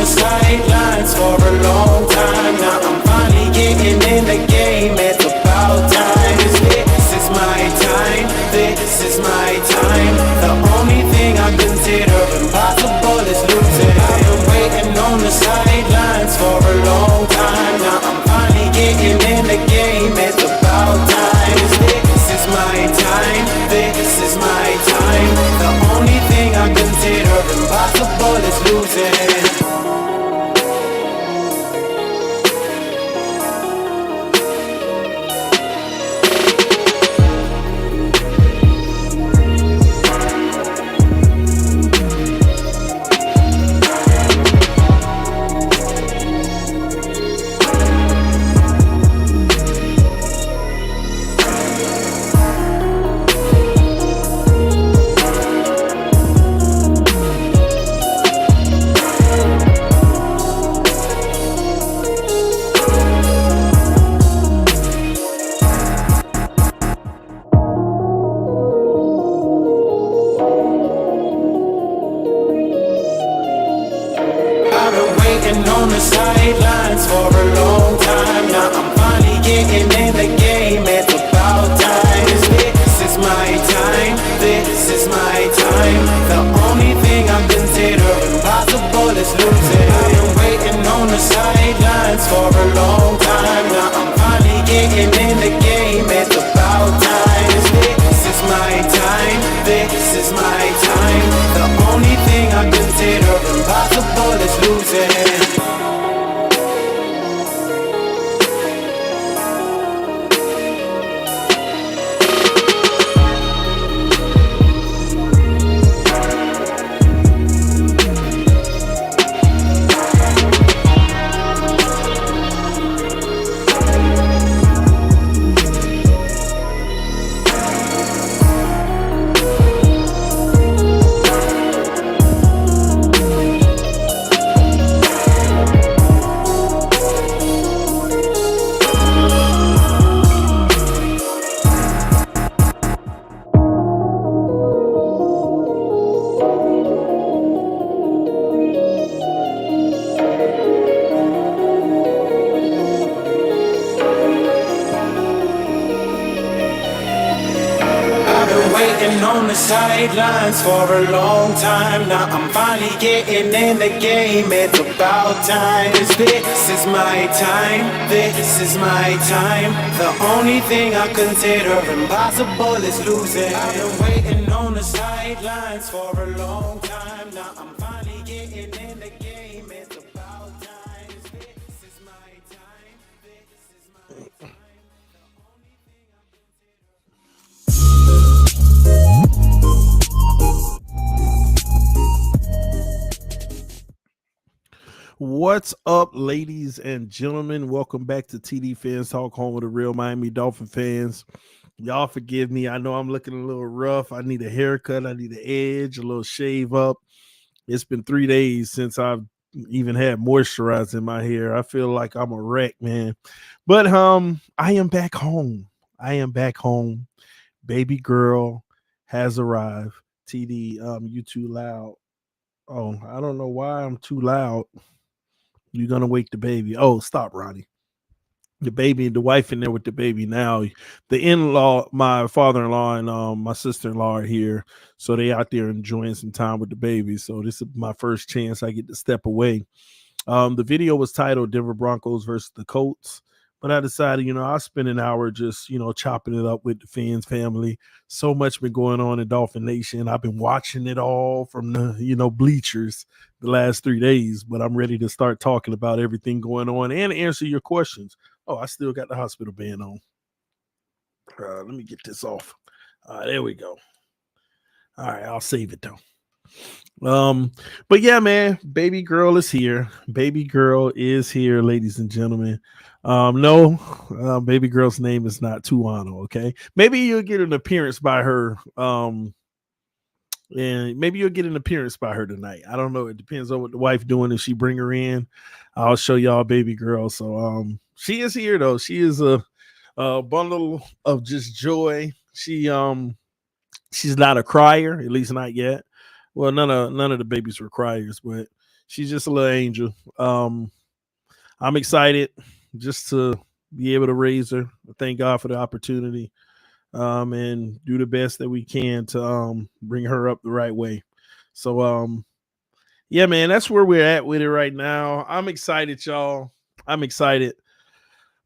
sidelines for a long time. Now I'm finally getting in the game. It's about time. This is my time. This is my time. The only thing I consider impossible is losing. I've been waiting on the sidelines for a long time. Now I'm finally getting in the game. It's about time. This is my time. This is my time. The only thing I consider impossible is losing. I've been waiting on the sidelines for a long time. Now I'm finally getting in the game. It's about time. This is my time. This is my time. The only thing I consider impossible is losing. I've been waiting on the sidelines for a long time. Now I'm finally getting in the game. It's about time. This is my time. This is my time. The only thing I consider impossible is losing. Waiting on the sidelines for a long time. Now I'm finally getting in the game. It's about time. This is my time. This is my time. The only thing I consider impossible is losing. I've been waiting on the sidelines for a long time. Now I'm finally getting in the game. It's about time. This is my time. This is my time. What's up, ladies and gentlemen? Welcome back to TDPHINSTALK, home of the real Miami Dolphin fans. Y'all forgive me. I know I'm looking a little rough. I need a haircut. I need an edge, a little shave up. It's been 3 days since I've even had moisturizer in my hair. I feel like I'm a wreck, man. But I am back home. I am back home. Baby girl has arrived. TD, you too loud. Oh, I don't know why I'm too loud. You're gonna wake the baby. Oh, stop, Ronnie. The baby, the wife in there with the baby now. The in-law, my father-in-law and my sister-in-law are here. So they out there enjoying some time with the baby. So this is my first chance I get to step away. The video was titled Denver Broncos versus the Colts. But I decided, I'll spend an hour just, chopping it up with the fans family. So much been going on in Dolphin Nation. I've been watching it all from the, bleachers the last 3 days. But I'm ready to start talking about everything going on and answer your questions. Oh, I still got the hospital band on. Let me get this off. There we go. All right, I'll save it though. But yeah, man, baby girl is here. Baby girl is here, ladies and gentlemen. No, baby girl's name is not Tuano. Okay, maybe you'll get an appearance by her. And maybe you'll get an appearance by her tonight. I don't know. It depends on what the wife doing. If she bring her in, I'll show y'all baby girl. So she is here though. She is a bundle of just joy. She's not a crier, at least not yet. Well, none of the babies were criers, but She's just a little angel. I'm excited just to be able to raise her. Thank God for the opportunity, and do the best that we can to bring her up the right way. So yeah, man, that's where we're at with it right now. I'm excited, y'all. I'm excited.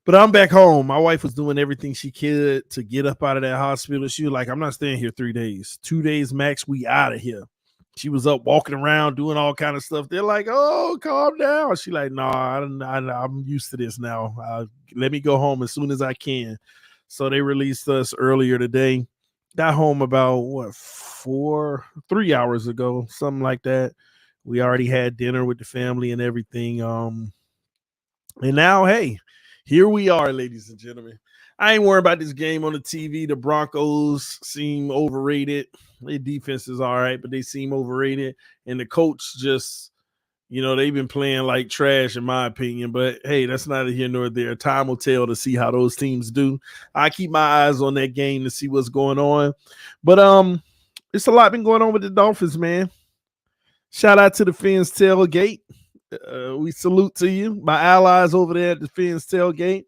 But I'm back home. My wife was doing everything she could to get up out of that hospital. She was like, I'm not staying here 3 days. 2 days max, we out of here. She was up walking around doing all kind of stuff. They're like, oh, calm down. She like, no, I'm used to this now. Let me go home as soon as I can. So they released us earlier today. Got home about what 3 hours ago, something like that. We already had dinner with the family and everything. And now, hey, here we are, ladies and gentlemen. I ain't worried about this game on the TV. The Broncos seem overrated. Their defense is all right, but they seem overrated. And the coach just, they've been playing like trash, in my opinion. But hey, that's neither here nor there. Time will tell to see how those teams do. I keep my eyes on that game to see what's going on. But it's a lot been going on with the Dolphins, man. Shout out to the Fins tailgate. We salute to you, my allies over there at the Fins tailgate.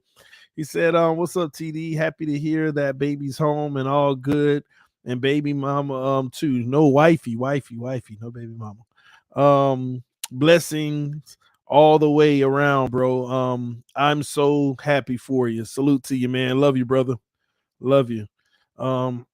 He said, what's up, TD? Happy to hear that baby's home and all good. And baby mama, too. No wifey, no baby mama. Blessings all the way around, bro. I'm so happy for you. Salute to you, man. Love you, brother. Love you. A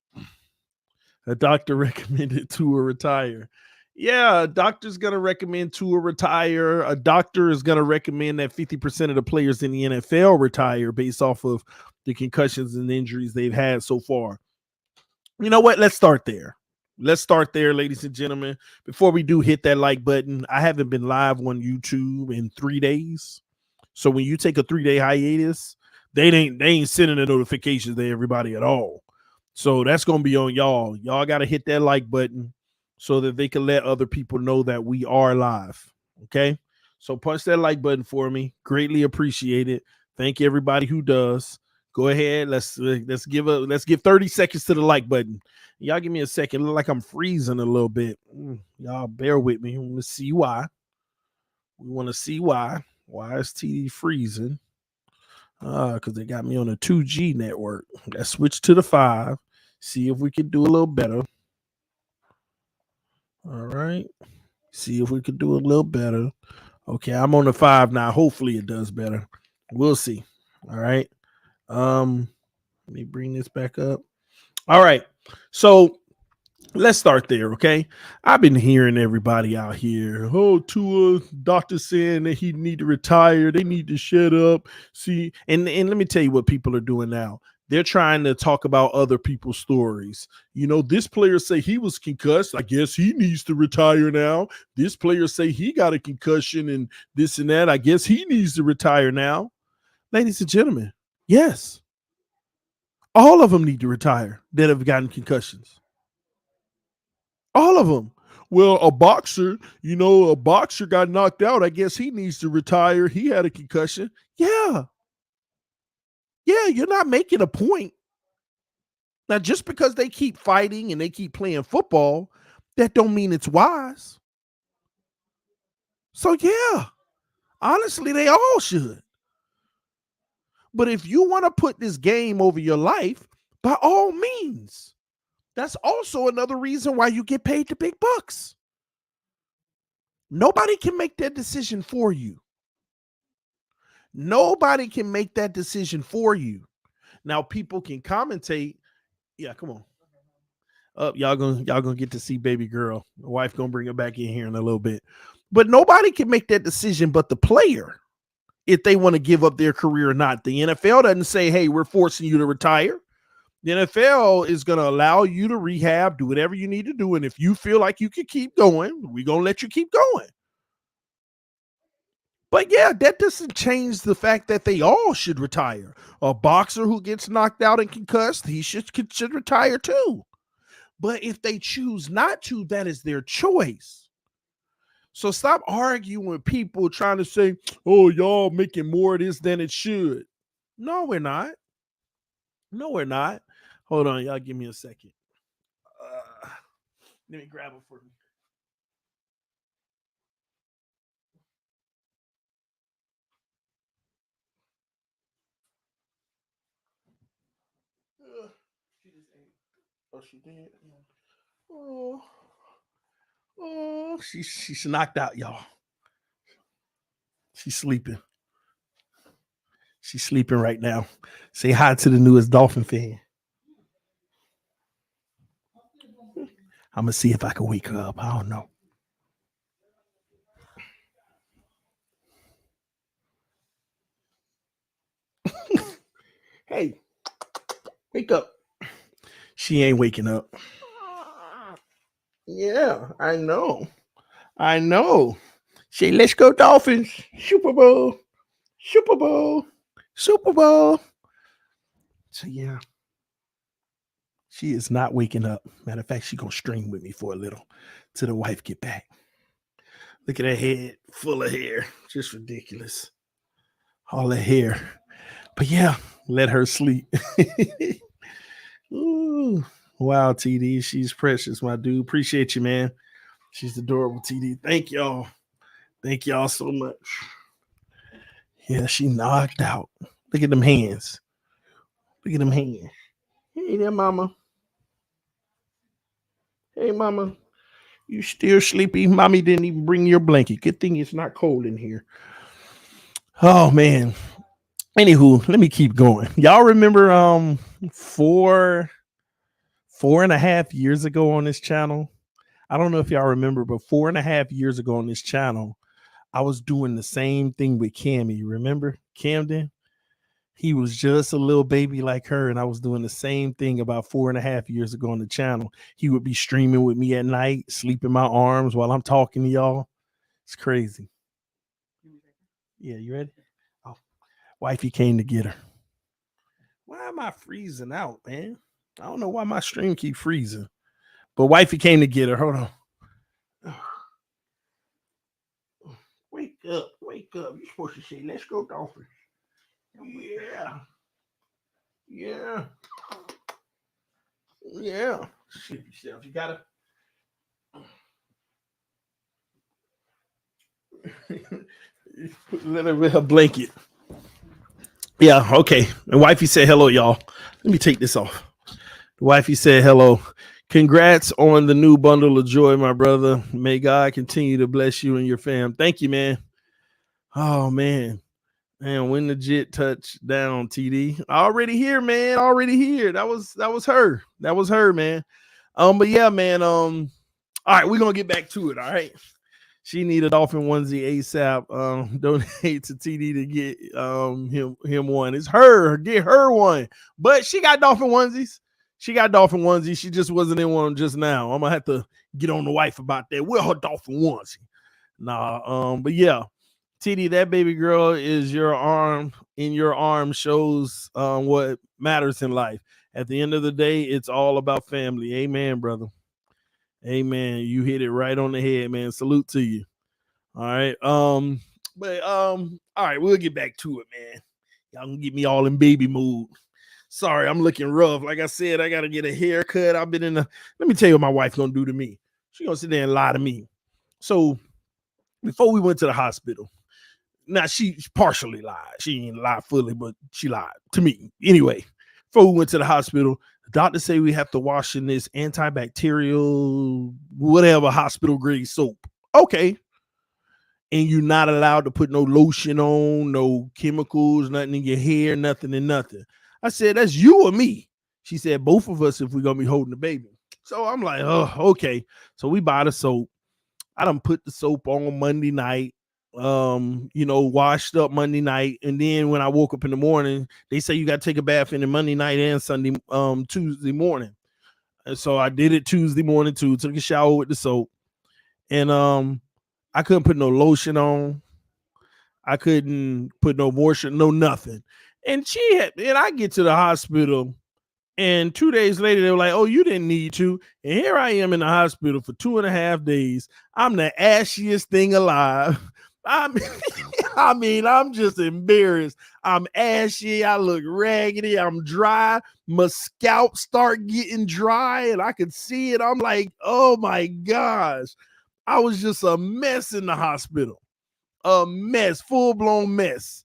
doctor recommended Tua retire. Yeah, a doctor's going to recommend Tua retire. A doctor is going to recommend that 50% of the players in the NFL retire based off of the concussions and injuries they've had so far. You know what? Let's start there. Let's start there, ladies and gentlemen. Before we do hit that like button, I haven't been live on YouTube in 3 days. So when you take a 3-day hiatus, they ain't sending the notifications to everybody at all. So that's going to be on y'all. Y'all got to hit that like button so that they can let other people know that we are live. Okay? So punch that like button for me. Greatly appreciate it. Thank you everybody who does. Go ahead. Let's give 30 seconds to the like button. Y'all give me a second. Look like I'm freezing a little bit. Y'all bear with me. We want to see why. Why is TD freezing? Because they got me on a 2G network. Let's switch to the 5. See if we can do a little better. All right. See if we can do a little better. Okay, I'm on the 5 now. Hopefully it does better. We'll see. All right. Let me bring this back up. All right. So let's start there, okay? I've been hearing everybody out here. Oh, Tua, doctor saying that he need to retire. They need to shut up. See, and let me tell you what people are doing now. They're trying to talk about other people's stories. This player say he was concussed. I guess he needs to retire now. This player say he got a concussion and this and that. I guess he needs to retire now. Ladies and gentlemen, yes, all of them need to retire that have gotten concussions. All of them. Well, a boxer got knocked out. I guess he needs to retire. He had a concussion. Yeah. Yeah, you're not making a point. Now, just because they keep fighting and they keep playing football, that don't mean it's wise. So, yeah, honestly, they all should. But if you want to put this game over your life, by all means, that's also another reason why you get paid the big bucks. Nobody can make that decision for you. Nobody can make that decision for you. Now people can commentate. Yeah, come on. Y'all gonna get to see baby girl. My wife gonna bring her back in here in a little bit. But nobody can make that decision but the player if they want to give up their career or not. The NFL doesn't say, hey, we're forcing you to retire. The NFL is going to allow you to rehab, do whatever you need to do. And if you feel like you can keep going, we're going to let you keep going. But yeah, that doesn't change the fact that they all should retire. A boxer who gets knocked out and concussed, he should retire too. But if they choose not to, that is their choice. So stop arguing with people trying to say, oh, y'all making more of this than it should. No, we're not. No, we're not. Hold on, y'all give me a second. Let me grab it for me. Oh, she did. Oh, she's knocked out, y'all. She's sleeping. She's sleeping right now. Say hi to the newest Dolphin fan. I'm gonna see if I can wake her up. I don't know. Hey, wake up. She ain't waking up. Yeah, I know. I know. Say, let's go Dolphins. Super Bowl. Super Bowl. Super Bowl. So yeah. She is not waking up. Matter of fact, she gonna stream with me for a little till the wife get back. Look at her head full of hair. Just ridiculous. All the hair. But yeah, let her sleep. Ooh. Wow, TD. She's precious, my dude. Appreciate you, man. She's adorable, TD. Thank y'all. Thank y'all so much. Yeah, she knocked out. Look at them hands. Look at them hands. Hey there, mama. Hey, mama. You still sleepy? Mommy didn't even bring your blanket. Good thing it's not cold in here. Oh man. Anywho, let me keep going. Y'all remember 4.5 years ago on this channel? I don't know if y'all remember, but 4.5 years ago on this channel, I was doing the same thing with Cammy. Remember Camden? He was just a little baby like her, and I was doing the same thing about 4.5 years ago on the channel. He would be streaming with me at night, sleep in my arms while I'm talking to y'all. It's crazy. Yeah, you ready? Oh, wifey came to get her. Why am I freezing out, man? I don't know why my stream keep freezing. But wifey came to get her. Hold on. Wake up, wake up. You're supposed to say, let's go Dolphins. Yeah. Yeah. Yeah. Shit yourself. You gotta let her with her blanket. Yeah, okay. And wifey said hello, y'all. Let me take this off. The wifey said hello. Congrats on the new bundle of joy, my brother. May God continue to bless you and your fam. Thank you, man. Oh man. Man, when the jet touched down, TD. Already here, man. Already here. That was her. That was her, man. But yeah, man. All right, we're gonna get back to it. All right. She need a Dolphin onesie ASAP. Donate to TD to get him one. It's her. Get her one. But she got Dolphin onesies. She got Dolphin onesie. She just wasn't in one just now. I'm gonna have to get on the wife about that. Where her Dolphin onesie? Nah. But yeah, TD, that baby girl is your arm. In your arm shows what matters in life. At the end of the day, it's all about family. Amen, brother. Amen. You hit it right on the head, man. Salute to you. All right. All right, we'll get back to it, man. Y'all can get me all in baby mood. Sorry, I'm looking rough. Like I said, I gotta get a haircut. I've been in the let me tell you what my wife gonna do to me. She gonna sit there and lie to me. So before we went to the hospital, now she partially lied. She ain't lied fully, but she lied to me. Anyway, before we went to the hospital, the doctor say we have to wash in this antibacterial, whatever hospital grade soap. Okay. And you're not allowed to put no lotion on, no chemicals, nothing in your hair, nothing and nothing. I said, that's you or me. She said, both of us if we're going to be holding the baby. So I'm like, oh, okay. So we buy the soap. I done put the soap on Monday night, washed up Monday night. And then when I woke up in the morning, they say you got to take a bath in the Monday night and Tuesday morning. And so I did it Tuesday morning too, took a shower with the soap. And I couldn't put no lotion on. I couldn't put no moisture, no nothing. And I get to the hospital, and 2 days later, they were like, oh, you didn't need to. And here I am in the hospital for 2.5 days. I'm the ashiest thing alive. I'm just embarrassed. I'm ashy. I look raggedy. I'm dry. My scalp start getting dry, and I could see it. I'm like, oh my gosh. I was just a mess in the hospital. A mess, full-blown mess.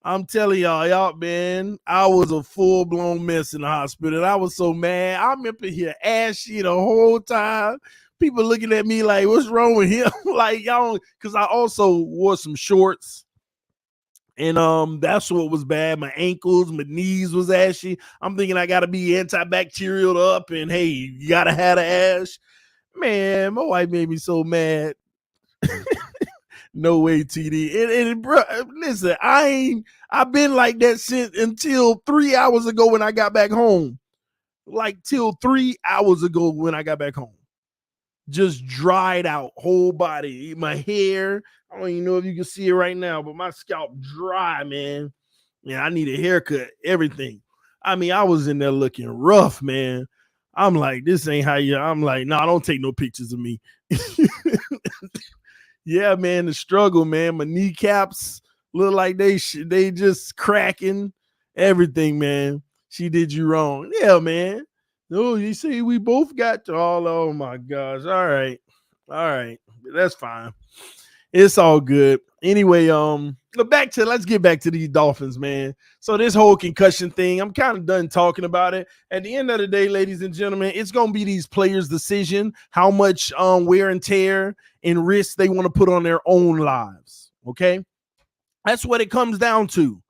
I'm telling y'all, man, I was a full-blown mess in the hospital. And I was so mad. I'm up in here ashy the whole time. People looking at me like, what's wrong with him? Like, y'all, because I also wore some shorts. And that's what was bad. My ankles, my knees was ashy. I'm thinking I gotta be antibacterial up, and hey, you gotta have the ash. Man, my wife made me so mad. No way, TD. And bro, listen, I've been like that since until 3 hours ago when I got back home. Like till 3 hours ago when I got back home. Just dried out, whole body. My hair, I don't even know if you can see it right now, but my scalp dry, man. Yeah, I need a haircut, everything. I mean, I was in there looking rough, man. I'm like, this ain't how you. I'm like, no, don't take no pictures of me. Yeah, man, the struggle, man. My kneecaps look like they just cracking. Everything, man. She did you wrong. Yeah, man. No, you see, we both got to all. Oh my gosh. All right. That's fine. It's all good. Anyway, let's get back to these Dolphins, man. So this whole concussion thing, I'm kind of done talking about it. At the end of the day, ladies and gentlemen, it's gonna be these players' decision how much wear and tear and risk they want to put on their own lives. Okay, that's what it comes down to.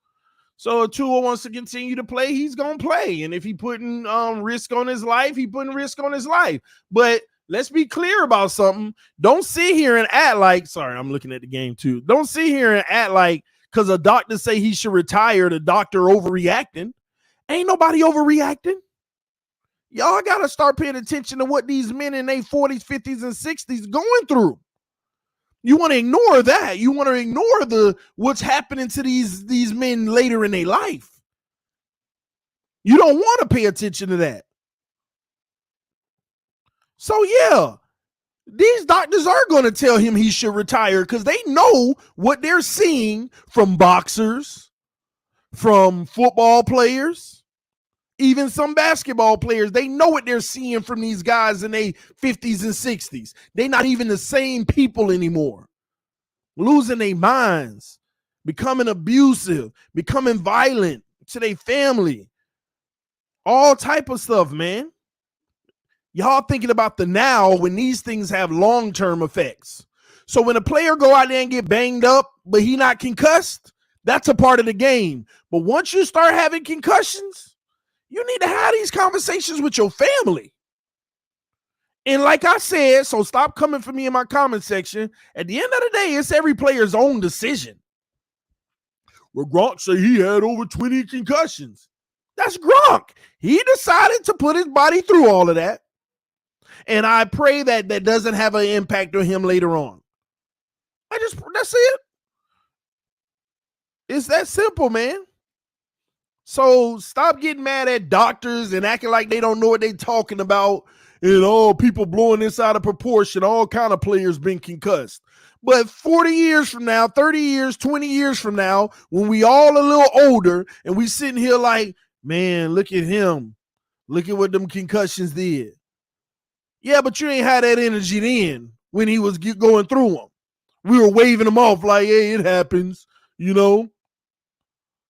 So if Tua wants to continue to play, he's gonna play, and if he putting risk on his life, he putting risk on his life. But let's be clear about something. Don't sit here and act like, sorry, I'm looking at the game too. Don't sit here and act like because a doctor say he should retire, the doctor overreacting. Ain't nobody overreacting. Y'all got to start paying attention to what these men in their 40s, 50s, and 60s going through. You want to ignore that. You want to ignore what's happening to these men later in their life. You don't want to pay attention to that. So yeah, these doctors are going to tell him he should retire because they know what they're seeing from boxers, from football players, even some basketball players. They know what they're seeing from these guys in their 50s and 60s. They're not even the same people anymore. Losing their minds, becoming abusive, becoming violent to their family. All type of stuff, man. Y'all thinking about the now when these things have long-term effects. So when a player go out there and get banged up, but he not concussed, that's a part of the game. But once you start having concussions, you need to have these conversations with your family. And like I said, so stop coming for me in my comment section. At the end of the day, it's every player's own decision. Well, Gronk say he had over 20 concussions. That's Gronk. He decided to put his body through all of that. And I pray that doesn't have an impact on him later on. That's it. It's that simple, man. So stop getting mad at doctors and acting like they don't know what they're talking about. And all people blowing this out of proportion. All kind of players been concussed. But 40 years from now, 30 years, 20 years from now, when we all a little older and we sitting here like, man, look at him. Look at what them concussions did. Yeah, but you ain't had that energy then when he was going through them. We were waving him off like, hey, it happens, you know.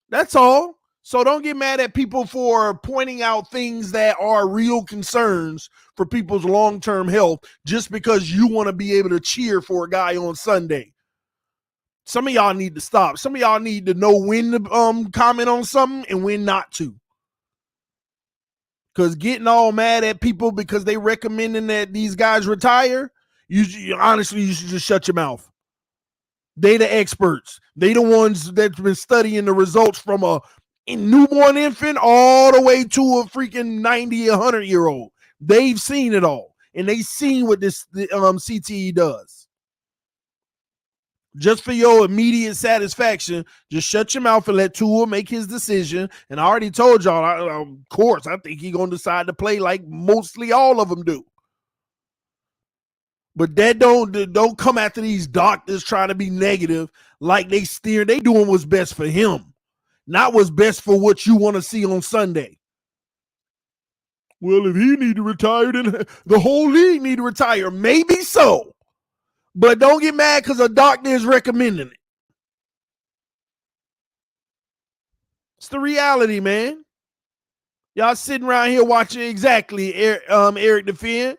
That's all. So don't get mad at people for pointing out things that are real concerns for people's long-term health just because you want to be able to cheer for a guy on Sunday. Some of y'all need to stop. Some of y'all need to know when to comment on something and when not to. Because getting all mad at people because they recommending that these guys retire, honestly, you should just shut your mouth. They the experts. They the ones that's been studying the results from a newborn infant all the way to a freaking 90, 100-year-old. They've seen it all. And they've seen what this CTE does. Just for your immediate satisfaction, just shut your mouth and let Tua make his decision. And I already told y'all, of course, I think he's going to decide to play like mostly all of them do. But that don't come after these doctors trying to be negative like they steer. They doing what's best for him, not what's best for what you want to see on Sunday. Well, if he need to retire, then the whole league need to retire. Maybe so. But don't get mad because a doctor is recommending it. It's the reality, man. Y'all sitting around here watching exactly Eric defend.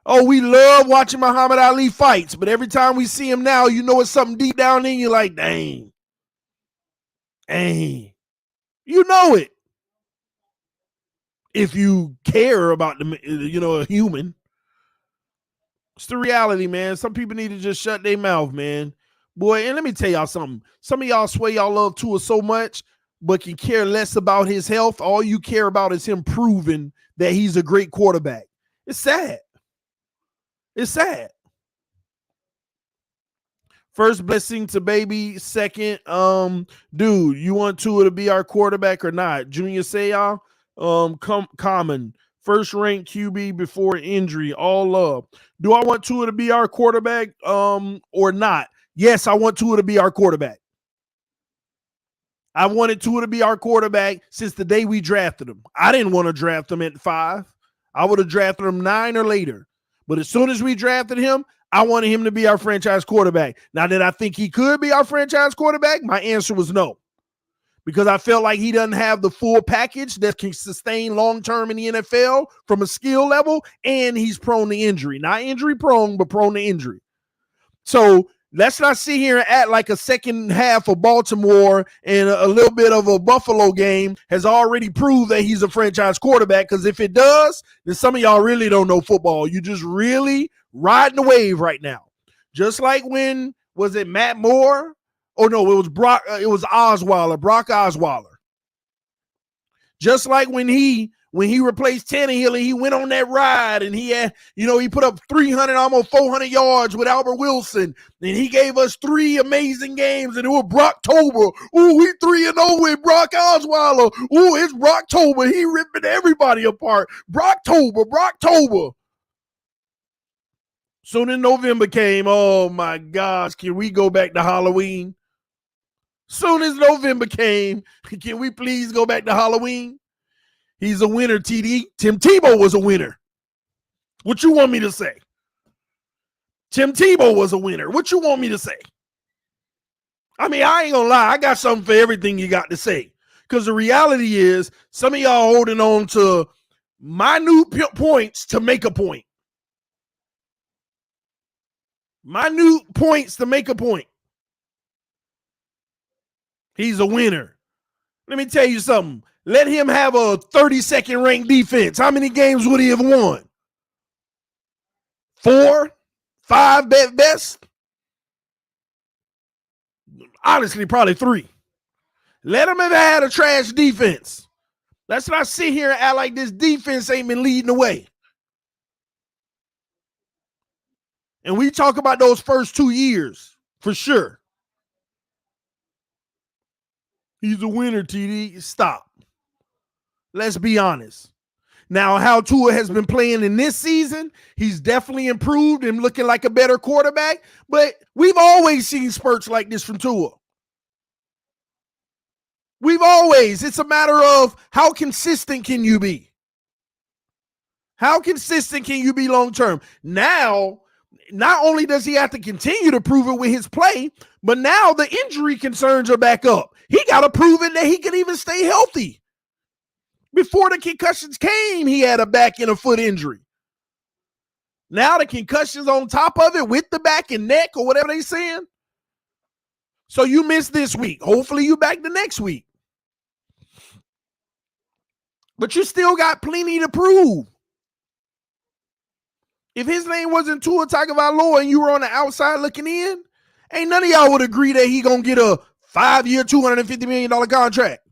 Oh, we love watching Muhammad Ali fights, but every time we see him now, you know it's something deep down in you like, dang. You know it. If you care about a human. It's the reality, man. Some people need to just shut their mouth, man. Boy, and let me tell y'all something. Some of y'all swear y'all love Tua so much, but can care less about his health. All you care about is him proving that he's a great quarterback. It's sad. It's sad. First blessing to baby. Second, dude, you want Tua to be our quarterback or not? Junior Seau, common. First ranked QB before injury. All love. Do I want Tua to be our quarterback or not? Yes, I want Tua to be our quarterback. I wanted Tua to be our quarterback since the day we drafted him. I didn't want to draft him at 5. I would have drafted him 9 or later. But as soon as we drafted him, I wanted him to be our franchise quarterback. Now, did I think he could be our franchise quarterback? My answer was no. Because I felt like he doesn't have the full package that can sustain long-term in the NFL from a skill level, and he's prone to injury. Not injury prone, but prone to injury. So let's not sit here and act like a second half of Baltimore and a little bit of a Buffalo game has already proved that he's a franchise quarterback, because if it does, then some of y'all really don't know football. You just really riding the wave right now. Just like when, was it Matt Moore? Oh, no, it was Brock Osweiler. Just like when he replaced Tannehill and he went on that ride and he had, he put up 300, almost 400 yards with Albert Wilson. And he gave us 3 amazing games, and it was Brocktober. Ooh, we 3-0 with Brock Osweiler. Ooh, it's Brocktober. He ripping everybody apart. Brocktober. So then November came. Oh my gosh, can we go back to Halloween? Soon as November came, can we please go back to Halloween? He's a winner, TD. Tim Tebow was a winner. What you want me to say? Tim Tebow was a winner. What you want me to say? I mean, I ain't gonna lie. I got something for everything you got to say. Because the reality is, some of y'all holding on to minute points to make a point. Minute points to make a point. He's a winner. Let me tell you something. Let him have a 32nd ranked defense. How many games would he have won? 4? 5 at best? Honestly, probably 3. Let him have had a trash defense. Let's not sit here and act like this defense ain't been leading the way. And we talk about those first 2 years, for sure. He's a winner, TD. Stop. Let's be honest. Now, how Tua has been playing in this season, he's definitely improved and looking like a better quarterback, but we've always seen spurts like this from Tua. It's a matter of how consistent can you be? How consistent can you be long term? Now, not only does he have to continue to prove it with his play, but now the injury concerns are back up. He got to prove it that he can even stay healthy. Before the concussions came, he had a back and a foot injury. Now the concussions on top of it with the back and neck or whatever they saying. So you missed this week. Hopefully you back the next week. But you still got plenty to prove. If his name wasn't Tua Tagovailoa and you were on the outside looking in, ain't none of y'all would agree that he gonna get a 5-year, $250 million contract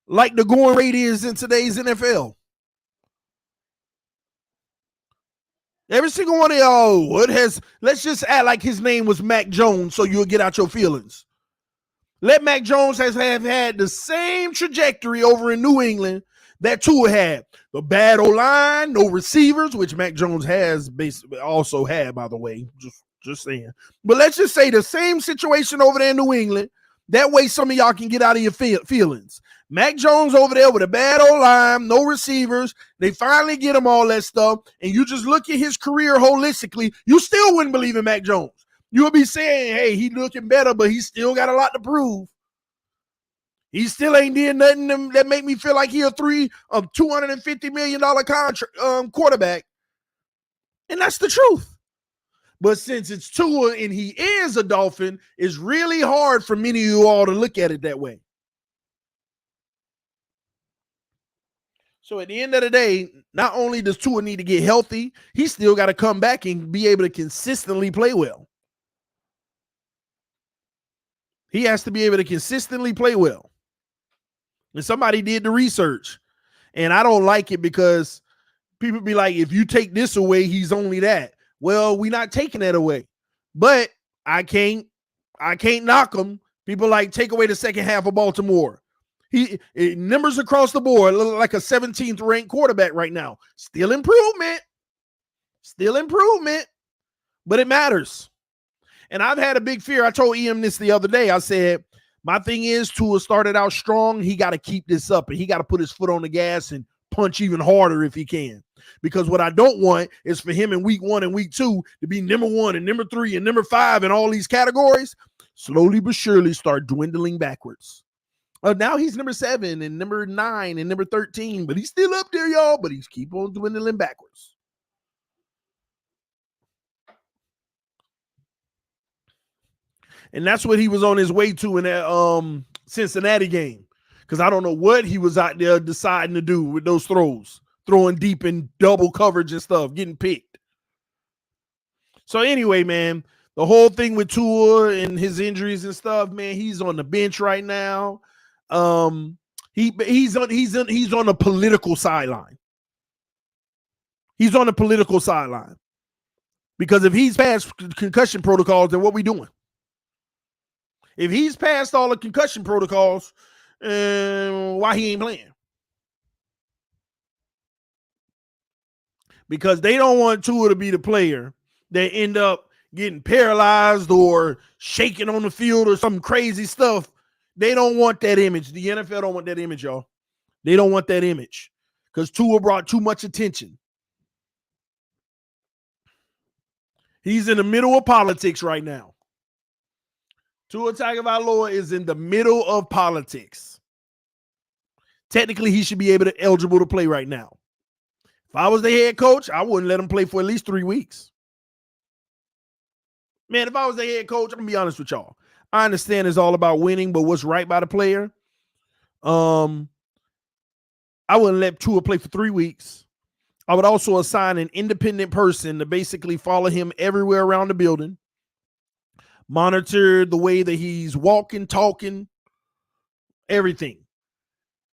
like the going rate is in today's NFL. Every single one of y'all, let's just act like his name was Mac Jones so you'll get out your feelings. Let Mac Jones have had the same trajectory over in New England that Tua had. The bad O-line, no receivers, which Mac Jones has basically also had, by the way, just saying. But let's just say the same situation over there in New England. That way some of y'all can get out of your feelings. Mac Jones over there with a bad O-line, no receivers. They finally get him all that stuff. And you just look at his career holistically, you still wouldn't believe in Mac Jones. You would be saying, hey, he's looking better, but he's still got a lot to prove. He still ain't did nothing that make me feel like he a $250 million contract quarterback. And that's the truth. But since it's Tua and he is a Dolphin, it's really hard for many of you all to look at it that way. So at the end of the day, not only does Tua need to get healthy, he still got to come back and be able to consistently play well. He has to be able to consistently play well. And somebody did the research. And I don't like it because people be like, if you take this away, he's only that. Well, we're not taking that away. But I can't knock him. People like take away the second half of Baltimore. Numbers across the board look like a 17th ranked quarterback right now. Still improvement. But it matters. And I've had a big fear. I told EM this the other day. I said, my thing is Tua started out strong. He got to keep this up and he got to put his foot on the gas and punch even harder if he can. Because what I don't want is for him in week 1 and week 2 to be number 1 and number 3 and number 5 in all these categories, slowly but surely start dwindling backwards. Now he's number 7 and number 9 and number 13, but he's still up there, y'all, but he's keep on dwindling backwards. And that's what he was on his way to in that Cincinnati game. Because I don't know what he was out there deciding to do with those throws. Throwing deep in double coverage and stuff, getting picked. So anyway, man, the whole thing with Tua and his injuries and stuff, man, he's on the bench right now. He's on a political sideline. He's on the political sideline. Because if he's past concussion protocols, then what we doing? If he's passed all the concussion protocols, why he ain't playing? Because they don't want Tua to be the player that end up getting paralyzed or shaking on the field or some crazy stuff. They don't want that image. The NFL don't want that image, y'all. They don't want that image because Tua brought too much attention. He's in the middle of politics right now. Tua Tagovailoa is in the middle of politics. Technically, he should be eligible to play right now. If I was the head coach, I wouldn't let him play for at least 3 weeks. Man, if I was the head coach, I'm going to be honest with y'all. I understand it's all about winning, but what's right by the player? I wouldn't let Tua play for 3 weeks. I would also assign an independent person to basically follow him everywhere around the building. Monitor the way that he's walking, talking, everything.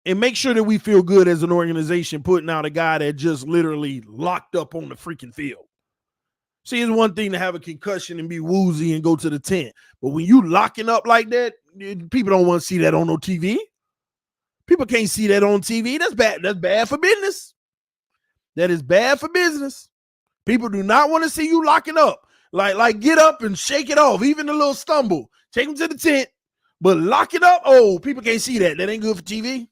And make sure that we feel good as an organization putting out a guy that just literally locked up on the freaking field. See, it's one thing to have a concussion and be woozy and go to the tent. But when you locking up like that, people don't want to see that on no TV. People can't see that on TV. That's bad. That's bad for business. That is bad for business. People do not want to see you locking up. Like get up and shake it off. Even a little stumble. Take them to the tent. But lock it up. Oh, people can't see that. That ain't good for TV.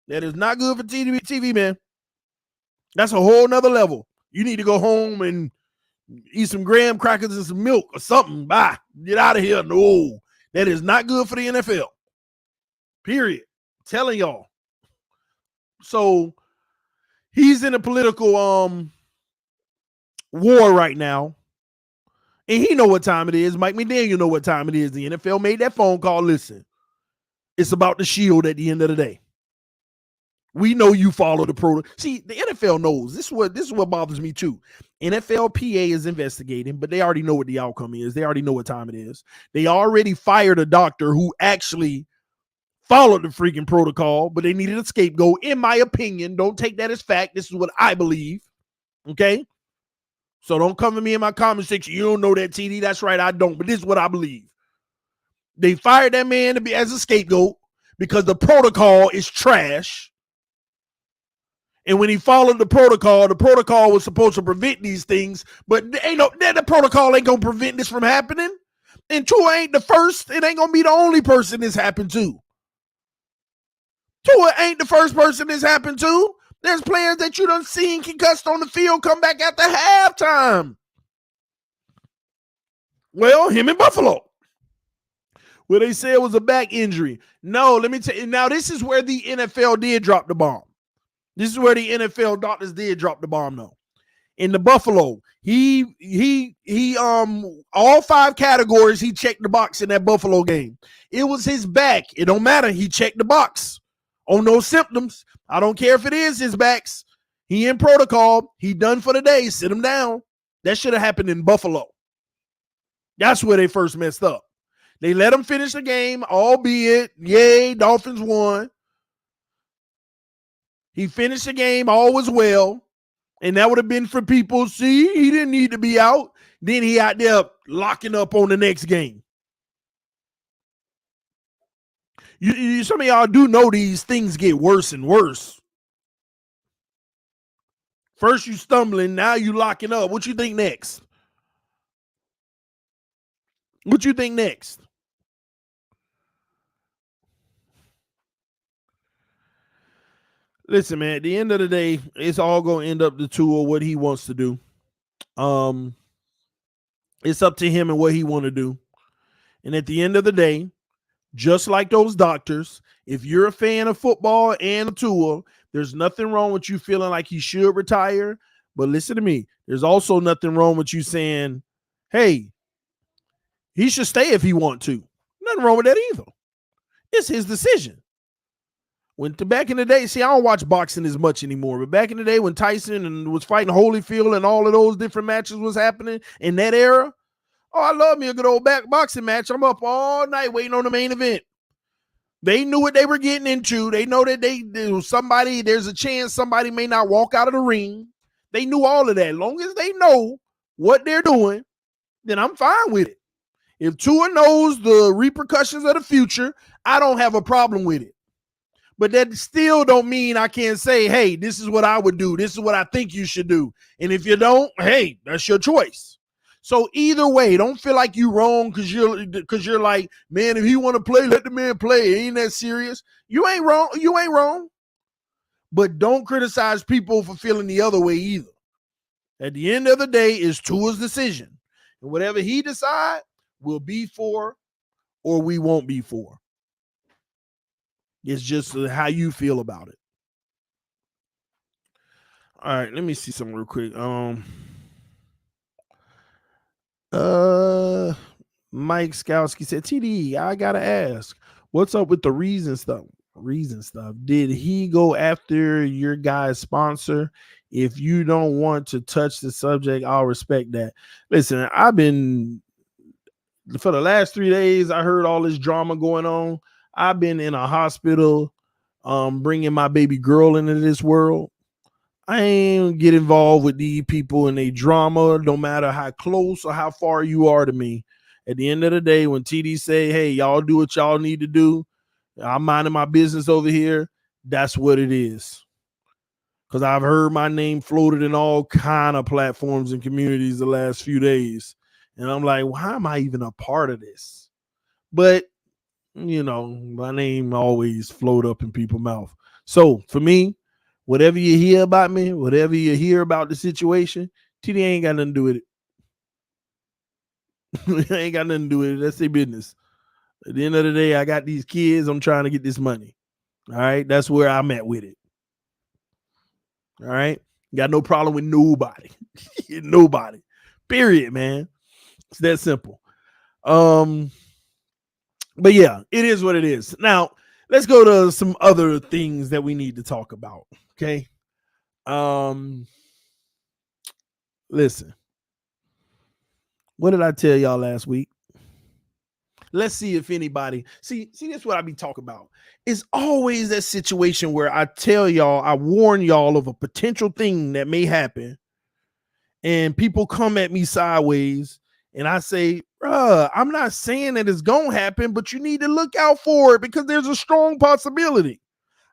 That is not good for TV, man. That's a whole nother level. You need to go home and eat some graham crackers and some milk or something. Bye. Get out of here. No. That is not good for the NFL. Period. I'm telling y'all. So he's in a political war right now. And he know what time it is. Mike McDaniel know what time it is. The NFL made that phone call. Listen, it's about the shield at the end of the day. We know you follow the protocol. See, the NFL knows. This is what bothers me too. NFLPA is investigating, but they already know what the outcome is. They already know what time it is. They already fired a doctor who actually followed the freaking protocol, but they needed a scapegoat. In my opinion, don't take that as fact. This is what I believe. Okay? So don't come to me in my comment section. You don't know that, TD. That's right, I don't. But this is what I believe. They fired that man to be as a scapegoat because the protocol is trash. And when he followed the protocol was supposed to prevent these things, but the protocol ain't gonna prevent this from happening. And Tua ain't the first, it ain't gonna be the only person this happened to. Tua ain't the first person this happened to. There's players that you done seen concussed on the field come back after halftime. Well, him in Buffalo. Well, they say it was a back injury. No, let me tell you. Now, this is where the NFL did drop the bomb. This is where the NFL doctors did drop the bomb, though. In the Buffalo, he all 5 categories, he checked the box in that Buffalo game. It was his back. It don't matter. He checked the box on no symptoms. I don't care if it is his backs. He in protocol. He done for the day. Sit him down. That should have happened in Buffalo. That's where they first messed up. They let him finish the game, albeit, yay, Dolphins won. He finished the game, all was well. And that would have been for people, see, he didn't need to be out. Then he out there locking up on the next game. Some of y'all do know these things get worse and worse. First you stumbling, now you locking up. What you think next? What you think next? Listen, man, at the end of the day, it's all going to end up to Tua what he wants to do. It's up to him and what he want to do. And at the end of the day, just like those doctors, if you're a fan of football and Tua, there's nothing wrong with you feeling like he should retire. But listen to me, there's also nothing wrong with you saying, hey, he should stay if he want to. Nothing wrong with that either. It's his decision. Back in the day, see, I don't watch boxing as much anymore, but back in the day when Tyson was fighting Holyfield and all of those different matches was happening in that era, oh, I love me a good old boxing match. I'm up all night waiting on the main event. They knew what they were getting into. They know that there's a chance somebody may not walk out of the ring. They knew all of that. As long as they know what they're doing, then I'm fine with it. If Tua knows the repercussions of the future, I don't have a problem with it. But that still don't mean I can't say, hey, this is what I would do. This is what I think you should do. And if you don't, hey, that's your choice. So either way, don't feel like you wrong because you're like, man, if he want to play, let the man play. Ain't that serious? You ain't wrong. You ain't wrong. But don't criticize people for feeling the other way either. At the end of the day, it's Tua's decision. And whatever he decide, we'll be for or we won't be for. It's just how you feel about it. All right, let me see something real quick. Mike Skowski said, TD, I gotta ask, what's up with the reason stuff? Did he go after your guy's sponsor? If you don't want to touch the subject, I'll respect that. Listen, for the last 3 days, I heard all this drama going on. I've been in a hospital, bringing my baby girl into this world. I ain't get involved with these people and they drama, no matter how close or how far you are to me. At the end of the day, when TD say, hey, y'all do what y'all need to do, I'm minding my business over here, that's what it is. Because I've heard my name floated in all kind of platforms and communities the last few days. And I'm like, why am I even a part of this? But you know, my name always float up in people's mouth. So for me, whatever you hear about me, whatever you hear about the situation, TD ain't got nothing to do with it. Ain't got nothing to do with it. That's their business. At the end of the day, I got these kids. I'm trying to get this money. All right. That's where I'm at with it. All right. Got no problem with nobody. Nobody. Period, man. It's that simple. But yeah, it is what it is. Now, let's go to some other things that we need to talk about. Okay. Listen. What did I tell y'all last week? Let's see if anybody see this is what I be talking about. It's always that situation where I tell y'all, I warn y'all of a potential thing that may happen, and people come at me sideways, and I say, bruh, I'm not saying that it's gonna happen, but you need to look out for it because there's a strong possibility.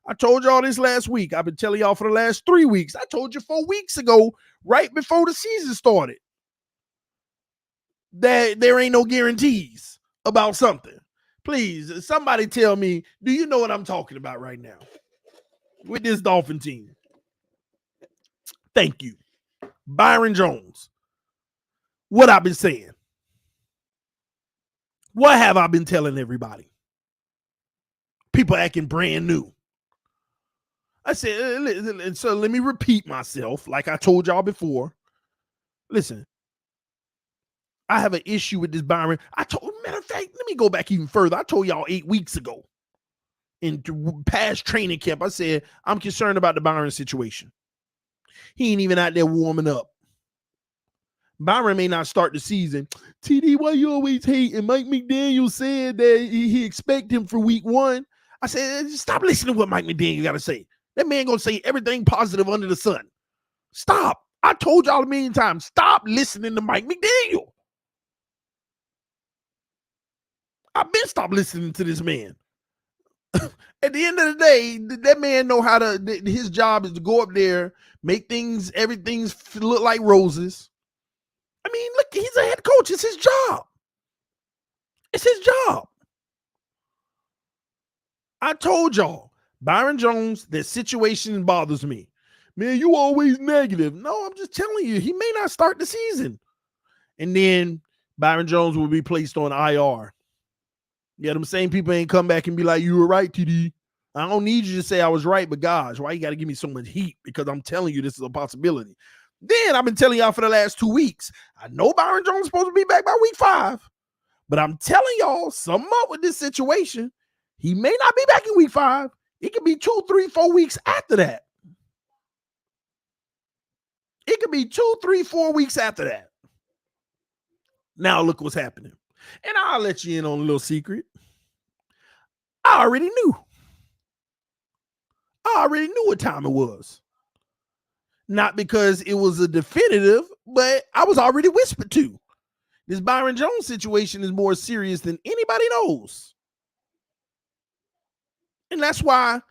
I told y'all this last week. I've been telling y'all for the last 3 weeks. I told you 4 weeks ago, right before the season started, that there ain't no guarantees about something. Please, somebody tell me, do you know what I'm talking about right now with this Dolphin team? Thank you. Byron Jones. What I've been saying. What have I been telling everybody? People acting brand new. I said, so let me repeat myself like I told y'all before. Listen, I have an issue with this Byron. Matter of fact, let me go back even further. I told y'all 8 weeks ago in past training camp, I said, I'm concerned about the Byron situation. He ain't even out there warming up. Byron may not start the season. TD, why you always hating? Mike McDaniel said that he expect him for week 1. I said, stop listening to what Mike McDaniel got to say. That man going to say everything positive under the sun. Stop. I told y'all a million times, stop listening to Mike McDaniel. I've been stopped listening to this man. At the end of the day, that man know how to, his job is to go up there, make everything look like roses. I mean, look, he's a head coach. It's his job. It's his job. I told y'all, Byron Jones, that situation bothers me. Man, you always negative. No, I'm just telling you, he may not start the season. And then Byron Jones will be placed on IR. Yeah, them same people ain't come back and be like, you were right, TD. I don't need you to say I was right, but gosh, why you got to give me so much heat? Because I'm telling you this is a possibility. Then I've been telling y'all for the last 2 weeks. I know Byron Jones is supposed to be back by week 5, but I'm telling y'all, something up with this situation. He may not be back in week 5. It could be 2, 3, 4 weeks after that. It could be 2, 3, 4 weeks after that. Now look what's happening. And I'll let you in on a little secret. I already knew. What time it was. Not because it was a definitive, but I was already whispered to. This Byron Jones situation is more serious than anybody knows. And that's why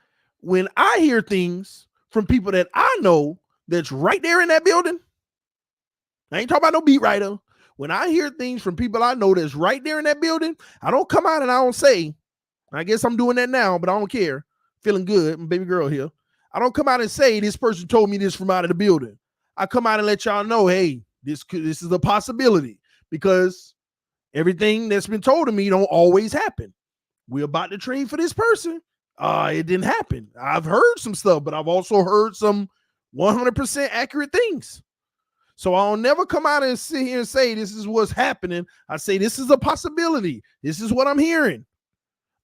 when I hear things from people that I know that's right there in that building, I ain't talking about no beat writer. When I hear things from people I know that's right there in that building, I don't come out and I don't say, I guess I'm doing that now, but I don't care. Feeling good, my baby girl here. I don't come out and say this person told me this from out of the building. I come out and let y'all know, hey, this is a possibility, because everything that's been told to me don't always happen. We're about to trade for this person. It didn't happen. I've heard some stuff, but I've also heard some 100% accurate things. So I'll never come out and sit here and say this is what's happening. I say this is a possibility. This is what I'm hearing.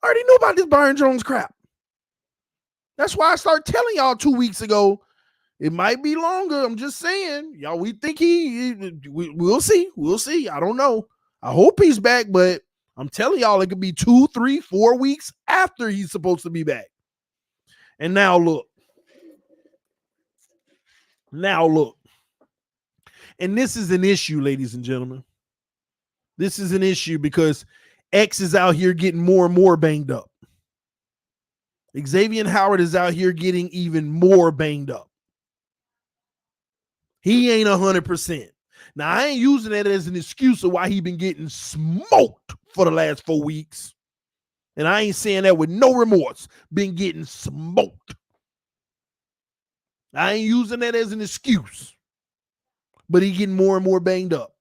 I already knew about this Byron Jones crap. That's why I started telling y'all 2 weeks ago. It might be longer. I'm just saying, y'all. We think we'll see. We'll see. I don't know. I hope he's back, but I'm telling y'all, it could be 2, 3, 4 weeks after he's supposed to be back. And now look. And this is an issue, ladies and gentlemen. This is an issue because X is out here getting more and more banged up. Xavier Howard is out here getting even more banged up. He ain't 100%. Now, I ain't using that as an excuse of why he been getting smoked for the last 4 weeks. And I ain't saying that with no remorse. Been getting smoked. I ain't using that as an excuse. But he getting more and more banged up.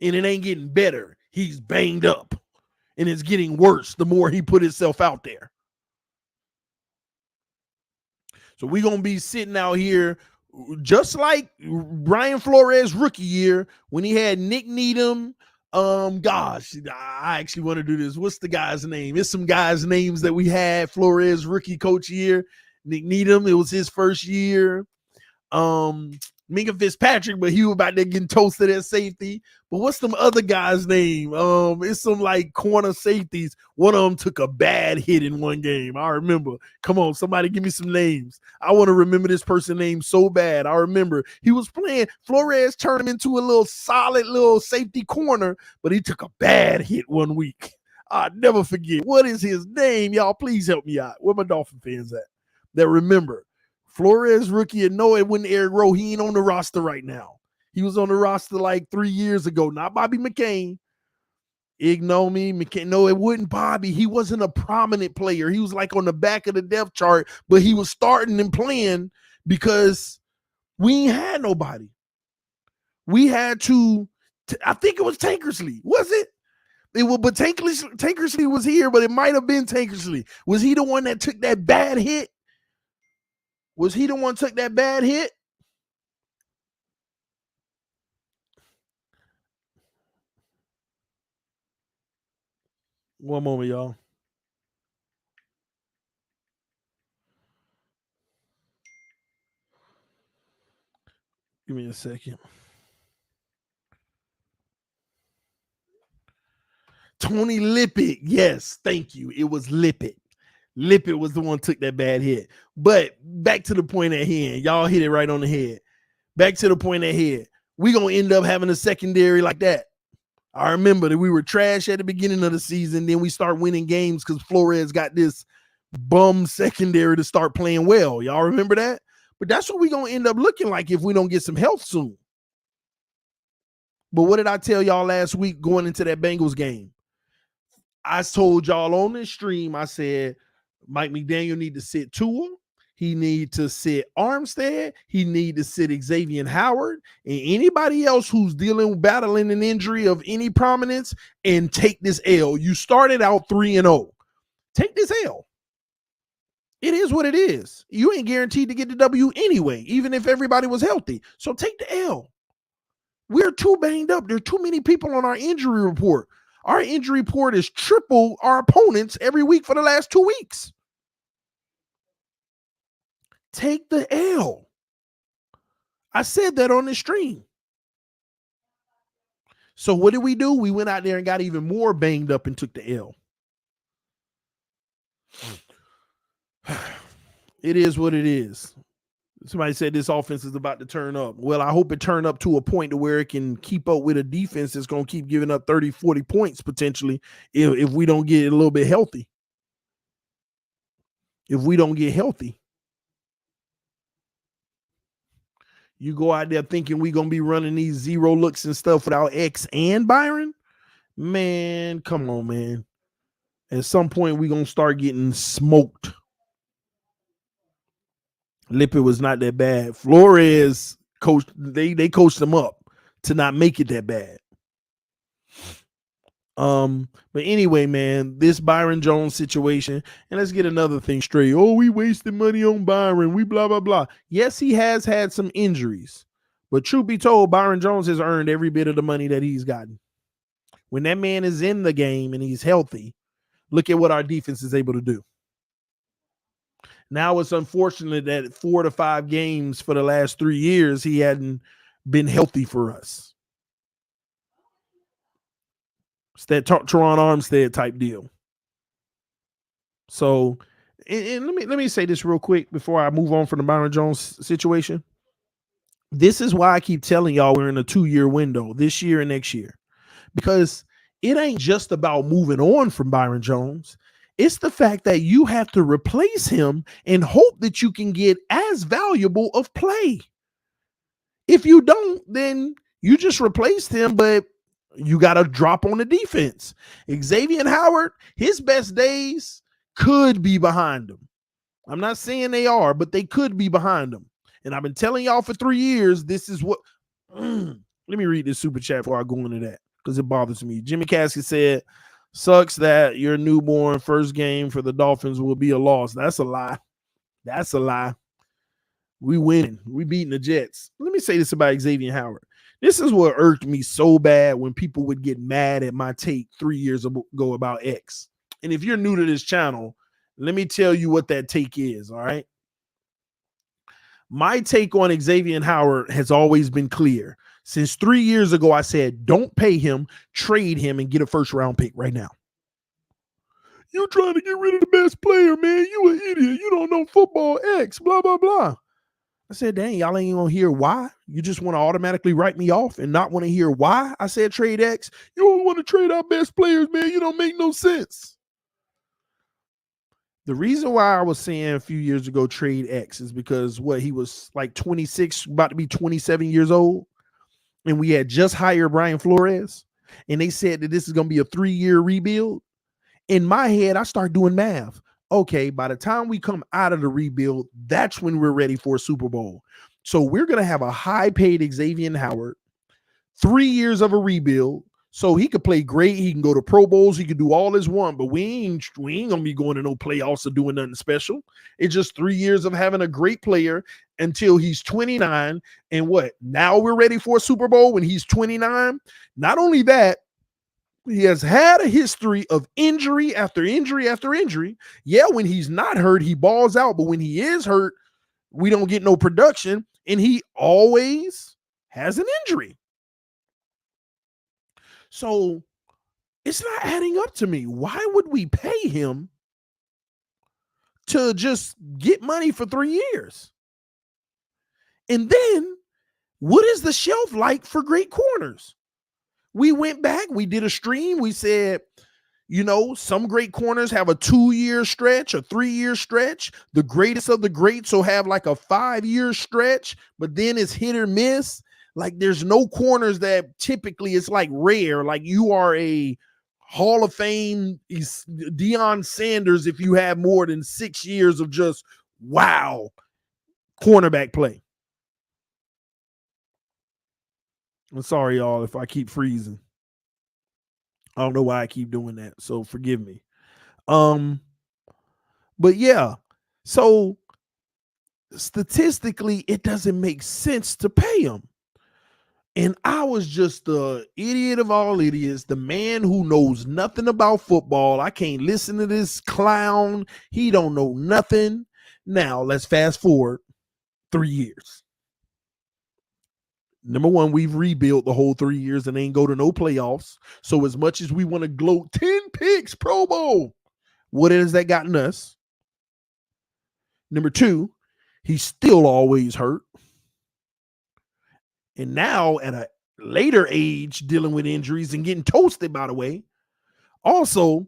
And it ain't getting better. He's banged up. And it's getting worse the more he put himself out there. So we're going to be sitting out here just like Brian Flores' rookie year when he had Nick Needham. Gosh, I actually want to do this. What's the guy's name? It's some guys' names that we had Flores rookie coach year. Nick Needham, it was his first year. Minka Fitzpatrick, but he was about there getting toasted at safety. But what's some other guy's name? It's some like corner safeties. One of them took a bad hit in one game. I remember. Come on, somebody give me some names. I want to remember this person's name so bad. I remember he was playing. Flores turned him into a little solid little safety corner, but he took a bad hit one week. I'll never forget. What is his name? Y'all, please help me out. Where my Dolphin fans at? That remember. Flores rookie, and no, it wasn't Eric Rowe. He ain't on the roster right now. He was on the roster like 3 years ago. Not Bobby McCain. Ignore me, McCain. No, it wasn't Bobby. He wasn't a prominent player. He was like on the back of the depth chart, but he was starting and playing because we ain't had nobody. We had to I think it was Tankersley. Was it? But Tankersley was here, but it might have been Tankersley. Was he the one that took that bad hit? Was he the one took that bad hit? One moment, y'all. Give me a second. Tony Lippett. Yes, thank you. It was Lippett. Lippett was the one who took that bad hit. But back to the point at hand. Y'all hit it right on the head. Back to the point at hand. We're going to end up having a secondary like that. I remember that we were trash at the beginning of the season. Then we start winning games because Flores got this bum secondary to start playing well. Y'all remember that? But that's what we're going to end up looking like if we don't get some health soon. But what did I tell y'all last week going into that Bengals game? I told y'all on this stream, I said, Mike McDaniel need to sit Tua. He need to sit Armstead. He need to sit Xavier Howard and anybody else who's battling an injury of any prominence and take this L. You started out 3-0. Take this L. It is what it is. You ain't guaranteed to get the W anyway, even if everybody was healthy. So take the L. We're too banged up. There are too many people on our injury report. Our injury report is triple our opponents every week for the last 2 weeks. Take the L. I said that on the stream. So what did we do? We went out there and got even more banged up and took the L. It is what it is. Somebody said this offense is about to turn up. Well, I hope it turn up to a point to where it can keep up with a defense that's going to keep giving up 30, 40 points potentially if we don't get a little bit healthy. If we don't get healthy. You go out there thinking we're going to be running these zero looks and stuff without X and Byron? Man, come on, man. At some point, we're going to start getting smoked. Lippett was not that bad. Flores coached, they coached him up to not make it that bad. But anyway, man, this Byron Jones situation, and let's get another thing straight. Oh, we wasted money on Byron. We blah, blah, blah. Yes, he has had some injuries, but truth be told, Byron Jones has earned every bit of the money that he's gotten. When that man is in the game and he's healthy, look at what our defense is able to do. Now it's unfortunate that 4 to 5 games for the last 3 years, he hadn't been healthy for us. It's that Teron Armstead type deal. So, and let me say this real quick before I move on from the Byron Jones situation. This is why I keep telling y'all we're in a 2-year window, this year and next year, because it ain't just about moving on from Byron Jones. It's the fact that you have to replace him and hope that you can get as valuable of play. If you don't, then you just replaced him, but you got to drop on the defense. Xavier Howard, his best days could be behind him. I'm not saying they are, but they could be behind him. And I've been telling y'all for 3 years, this is what. Let me read this super chat before I go into that because it bothers me. Jimmy Caskett said, sucks that your newborn first game for the Dolphins will be a loss. That's a lie. That's a lie. We winning. We beating the Jets. Let me say this about Xavier Howard. This is what irked me so bad when people would get mad at my take 3 years ago about X. And if you're new to this channel, let me tell you what that take is, all right? My take on Xavier Howard has always been clear. Since 3 years ago, I said, don't pay him, trade him, and get a first-round pick right now. You trying to get rid of the best player, man. You an idiot. You don't know football, X, blah, blah, blah. I said, dang, y'all ain't going to hear why? You just want to automatically write me off and not want to hear why I said trade X? You don't want to trade our best players, man. You don't make no sense. The reason why I was saying a few years ago trade X is because he was like 26, about to be 27 years old. And we had just hired Brian Flores. And they said that this is going to be a 3-year rebuild. In my head, I start doing math. Okay, by the time we come out of the rebuild, that's when we're ready for a Super Bowl. So we're going to have a high-paid Xavier Howard, 3 years of a rebuild, So he could play great. He can go to Pro Bowls. He could do all his want, but we ain't gonna be going to no playoffs or doing nothing special. It's just 3 years of having a great player until he's 29. And what? Now we're ready for a Super Bowl when he's 29. Not only that, he has had a history of injury after injury after injury. Yeah, when he's not hurt, he balls out, but when he is hurt, we don't get no production, and he always has an injury. So it's not adding up to me. Why would we pay him to just get money for 3 years? And then what is the shelf like for great corners? We went back, we did a stream. We said, some great corners have a 2-year stretch, a 3-year stretch. The greatest of the greats will have like a 5-year stretch, but then it's hit or miss. Like there's no corners that typically it's like rare. Like you are a Hall of Fame Deion Sanders if you have more than 6 years of just wow cornerback play. I'm sorry, y'all, if I keep freezing. I don't know why I keep doing that, so forgive me. But yeah, so statistically, it doesn't make sense to pay him. And I was just the idiot of all idiots, the man who knows nothing about football. I can't listen to this clown. He don't know nothing. Now, let's fast forward 3 years. Number one, we've rebuilt the whole 3 years and ain't go to no playoffs. So as much as we want to gloat 10 picks, Pro Bowl, what has that gotten us? Number two, he's still always hurt. And now at a later age, dealing with injuries and getting toasted, by the way. Also,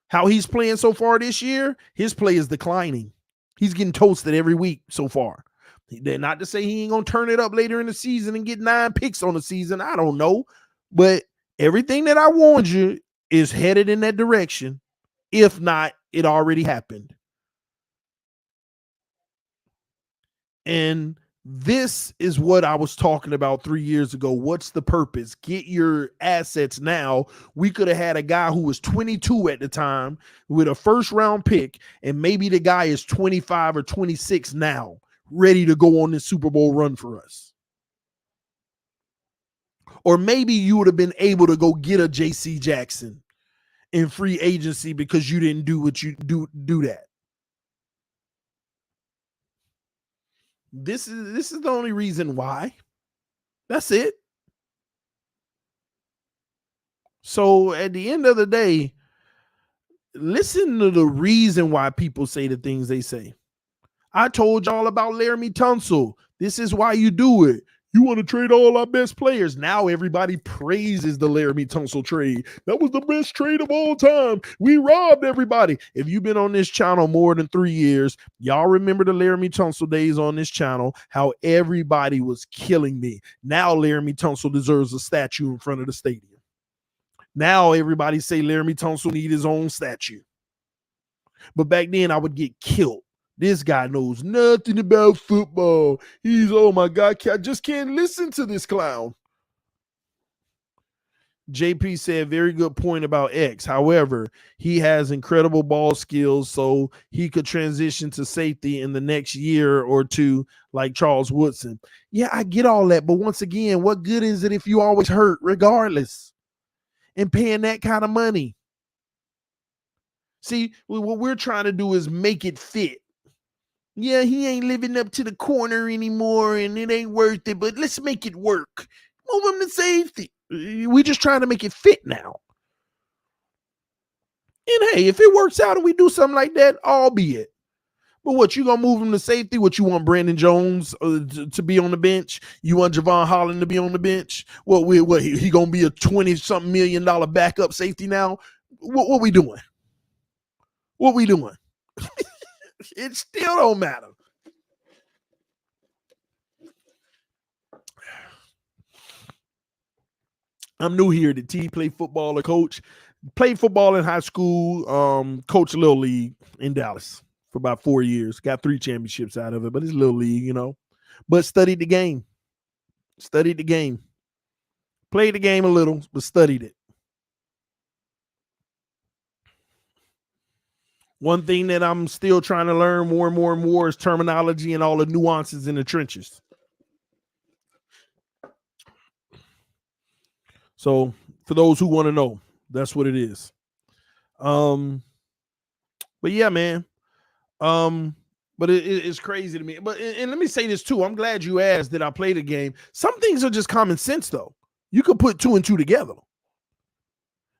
how he's playing so far this year, his play is declining. He's getting toasted every week so far. Not to say he ain't going to turn it up later in the season and get 9 picks on the season. I don't know. But everything that I warned you is headed in that direction. If not, it already happened. And this is what I was talking about 3 years ago. What's the purpose? Get your assets now. We could have had a guy who was 22 at the time with a first-round pick, and maybe the guy is 25 or 26 now, ready to go on this Super Bowl run for us. Or maybe you would have been able to go get a J.C. Jackson in free agency because you didn't do what you do that. This is the only reason why. That's it. So at the end of the day, listen to the reason why people say the things they say. I told y'all about Laramie Tunsil. This is why you do it. You want to trade all our best players. Now everybody praises the Laramie Tunsil trade. That was the best trade of all time. We robbed everybody. If you've been on this channel more than 3 years, y'all remember the Laramie Tunsil days on this channel, how everybody was killing me. Now Laramie Tunsil deserves a statue in front of the stadium. Now everybody say Laramie Tunsil need his own statue. But back then I would get killed. This guy knows nothing about football. He's, oh my God, I just can't listen to this clown. JP said, very good point about X. However, he has incredible ball skills, so he could transition to safety in the next year or two like Charles Woodson. Yeah, I get all that, but once again, what good is it if you always hurt regardless and paying that kind of money? See, what we're trying to do is make it fit. Yeah, he ain't living up to the corner anymore and it ain't worth it, but let's make it work. Move him to safety. We just trying to make it fit now. And hey, if it works out and we do something like that, albeit. But what, you going to move him to safety? What, you want Brandon Jones to be on the bench? You want Javon Holland to be on the bench? What he going to be a $20-something million backup safety now? What we doing? What we doing? It still don't matter. I'm new here. Did T play football or coach? Played football in high school, coached a little league in Dallas for about 4 years. Got 3 championships out of it, but it's a little league, you know. But studied the game. Studied the game. Played the game a little, but studied it. One thing that I'm still trying to learn more and more and more is terminology and all the nuances in the trenches. So for those who want to know, that's what it is. But yeah, man. But it's crazy to me. But and let me say this too. I'm glad you asked, did I play the game? Some things are just common sense, though. You could put 2 and 2 together.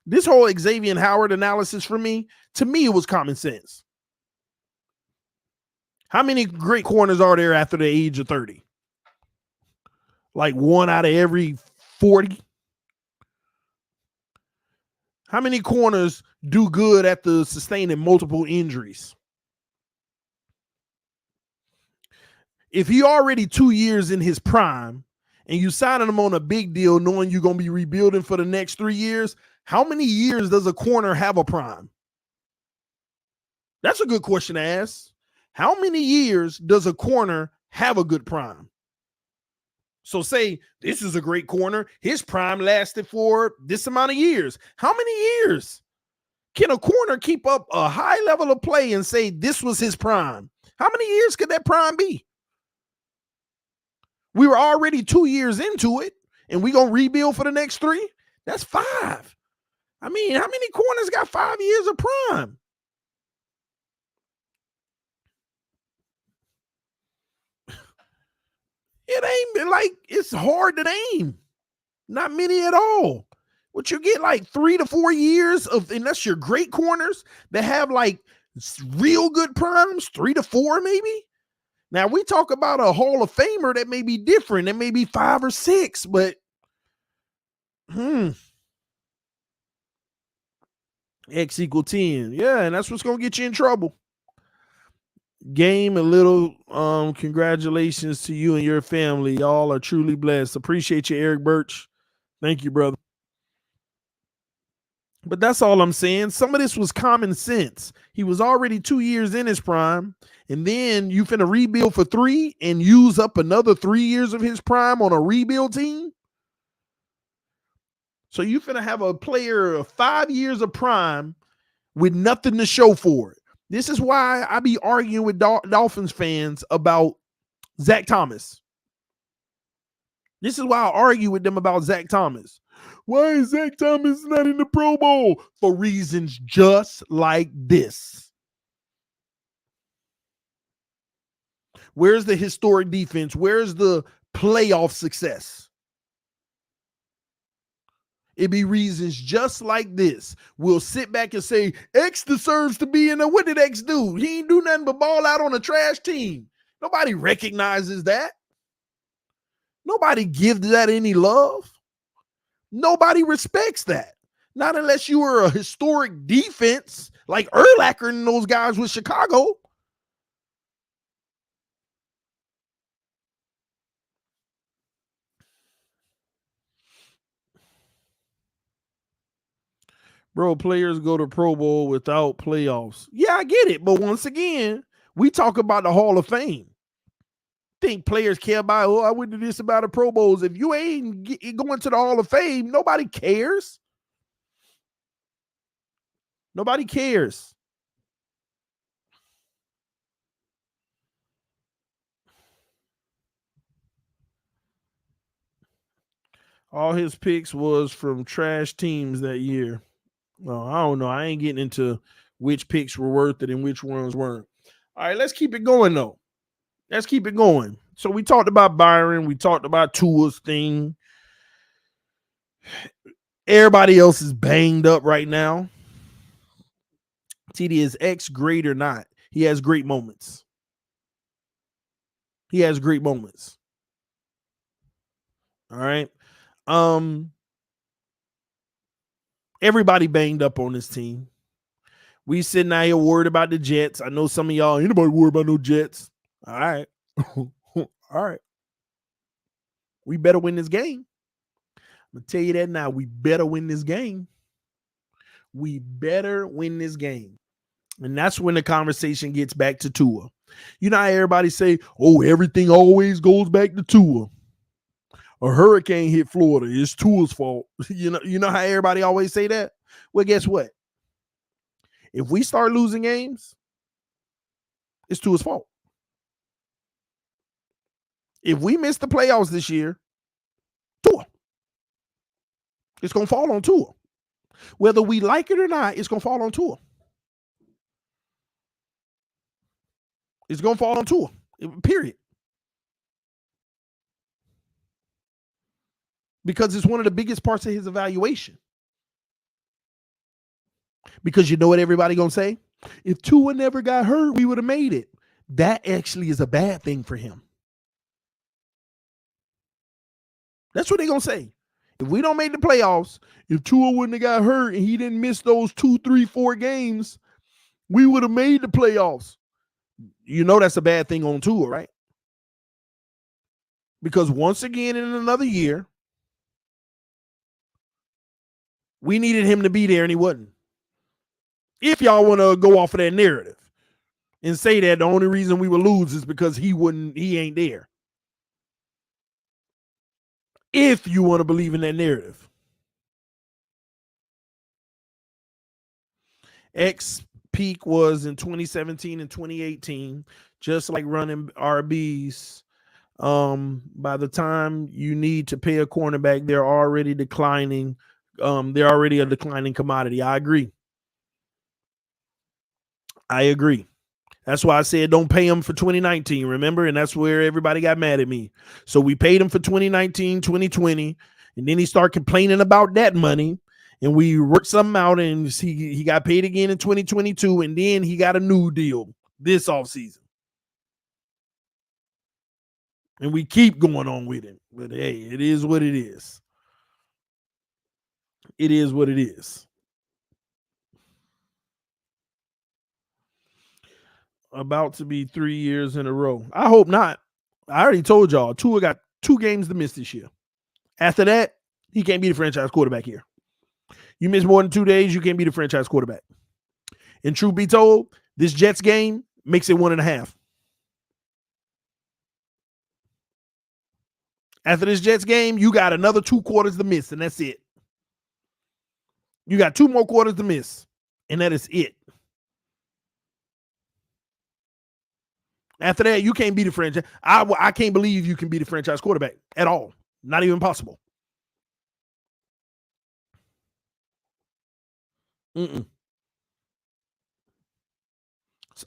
This whole Xavier Howard analysis for me, to me, it was common sense. How many great corners are there after the age of 30? Like 1 out of every 40. How many corners do good after sustaining multiple injuries? If he already 2 years in his prime and you signing him on a big deal knowing you're going to be rebuilding for the next 3 years, how many years does a corner have a prime? That's a good question to ask. How many years does a corner have a good prime? So say this is a great corner. His prime lasted for this amount of years. How many years can a corner keep up a high level of play and say this was his prime? How many years could that prime be? We were already 2 years into it, and we going to rebuild for the next 3? That's 5. I mean, how many corners got 5 years of prime? It ain't like it's hard to name. Not many at all. What you get like 3 to 4 years of, and that's your great corners that have like real good primes, 3 to 4 maybe. Now we talk about a Hall of Famer that may be different. That may be 5 or 6, but X equal 10. Yeah, and that's what's gonna get you in trouble. Game a little congratulations to you and your family. Y'all are truly blessed. Appreciate you, Eric Birch. Thank you, brother. But that's all I'm saying. Some of this was common sense. He was already 2 years in his prime, and then you finna rebuild for 3 and use up another 3 years of his prime on a rebuild team. So you finna have a player of 5 years of prime with nothing to show for it. This is why I be arguing with Dolphins fans about Zach Thomas. This is why I argue with them about Zach Thomas. Why is Zach Thomas not in the Pro Bowl? For reasons just like this. Where's the historic defense? Where's the playoff success? It be reasons just like this. We'll sit back and say, X deserves to be in there. What did X do? He ain't do nothing but ball out on a trash team. Nobody recognizes that. Nobody gives that any love. Nobody respects that. Not unless you were a historic defense like Urlacher and those guys with Chicago. Bro, players go to Pro Bowl without playoffs. Yeah, I get it. But once again, we talk about the Hall of Fame. Think players care about, I went to this about the Pro Bowls. If you ain't going to the Hall of Fame, nobody cares. Nobody cares. All his picks was from trash teams that year. Well, I don't know. I ain't getting into which picks were worth it and which ones weren't. All right, let's keep it going, though. Let's keep it going. So we talked about Byron. We talked about Tua's thing. Everybody else is banged up right now. TD, is X great or not? He has great moments. He has great moments. All right. Everybody banged up on this team. We sitting out here worried about the Jets. I know some of y'all, ain't nobody worried about no Jets. All right. All right. We better win this game. I'm going to tell you that now. We better win this game. We better win this game. And that's when the conversation gets back to Tua. You know how everybody say, oh, everything always goes back to Tua. A hurricane hit Florida. It's Tua's fault. You know how everybody always say that? Well, guess what? If we start losing games, it's Tua's fault. If we miss the playoffs this year, Tua. It's going to fall on Tua. Whether we like it or not, it's going to fall on Tua. It's going to fall on Tua, period. Because it's one of the biggest parts of his evaluation. Because you know what everybody going to say? If Tua never got hurt, we would have made it. That actually is a bad thing for him. That's what they're going to say. If we don't make the playoffs, if Tua wouldn't have got hurt and he didn't miss those 2, 3, 4 games, we would have made the playoffs. You know that's a bad thing on Tua, right? Because once again in another year, we needed him to be there and he wasn't. If y'all want to go off of that narrative and say that the only reason we would lose is because he ain't there. If you want to believe in that narrative. X peak was in 2017 and 2018, just like running RBs. By the time you need to pay a cornerback, they're already declining. They're already a declining commodity. I agree. That's why I said don't pay him for 2019, remember? And that's where everybody got mad at me. So we paid him for 2019, 2020, and then he started complaining about that money, and we worked something out, and he got paid again in 2022, and then he got a new deal this offseason. And we keep going on with it. But, hey, it is what it is. It is what it is. About to be 3 years in a row. I hope not. I already told y'all, Tua got 2 games to miss this year. After that, he can't be the franchise quarterback here. You miss more than 2 days, you can't be the franchise quarterback. And truth be told, this Jets game makes it 1.5. After this Jets game, you got another 2 quarters to miss, and that's it. You got 2 more quarters to miss, and that is it. After that, you can't be the franchise. I can't believe you can be the franchise quarterback at all. Not even possible. It's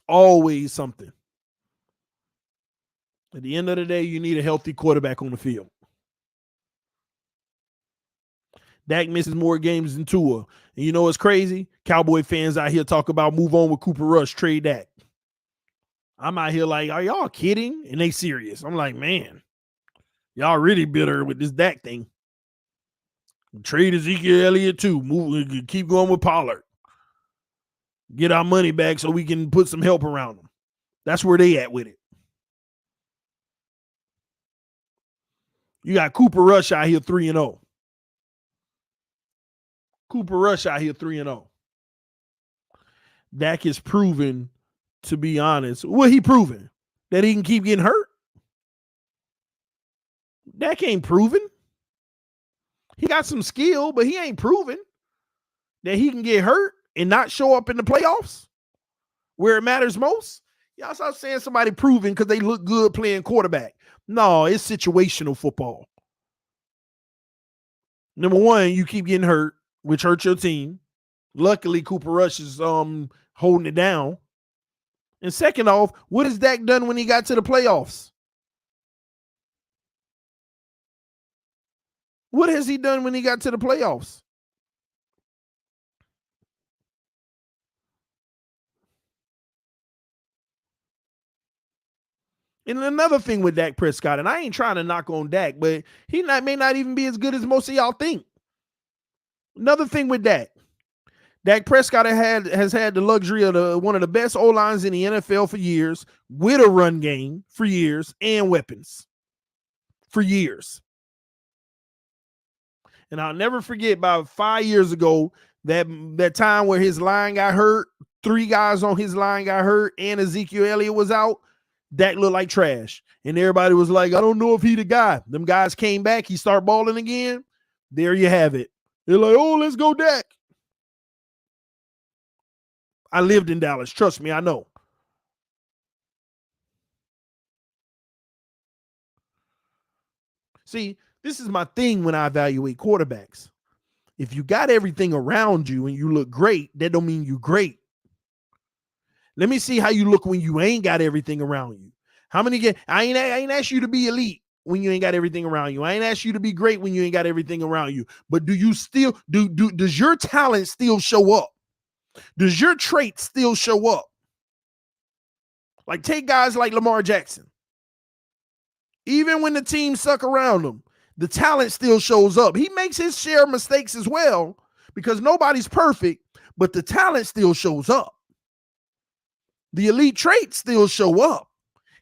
always something. At the end of the day, you need a healthy quarterback on the field. Dak misses more games than Tua. And you know what's crazy? Cowboy fans out here talk about move on with Cooper Rush, trade Dak. I'm out here like, are y'all kidding? And they serious. I'm like, man, y'all really bitter with this Dak thing. Trade Ezekiel Elliott too. Keep going with Pollard. Get our money back so we can put some help around them. That's where they at with it. You got Cooper Rush out here 3-0. Cooper Rush out here 3-0. Dak is proven, to be honest. What he proven? That he can keep getting hurt? Dak ain't proven. He got some skill, but he ain't proven that he can get hurt and not show up in the playoffs where it matters most. Y'all stop saying somebody proven because they look good playing quarterback. No, it's situational football. Number one, you keep getting hurt, which hurts your team. Luckily, Cooper Rush is holding it down. And second off, what has Dak done when he got to the playoffs? What has he done when he got to the playoffs? And another thing with Dak Prescott, and I ain't trying to knock on Dak, but he may not even be as good as most of y'all think. Another thing with Dak Prescott has had the luxury of one of the best O-lines in the NFL for years, with a run game for years, and weapons for years. And I'll never forget about 5 years ago, that time where his line got hurt, 3 guys on his line got hurt, and Ezekiel Elliott was out. Dak looked like trash. And everybody was like, I don't know if he the guy. Them guys came back. He started balling again. There you have it. They're like, oh, let's go Dak. I lived in Dallas. Trust me, I know. See, this is my thing when I evaluate quarterbacks. If you got everything around you and you look great, that don't mean you great. Let me see how you look when you ain't got everything around you. How many get? I ain't asked you to be elite when you ain't got everything around you. I ain't asked you to be great when you ain't got everything around you. But do you still does your talent still show up? Does your trait still show up? Like take guys like Lamar Jackson. Even when the team suck around him, the talent still shows up. He makes his share of mistakes as well because nobody's perfect, but the talent still shows up. The elite traits still show up.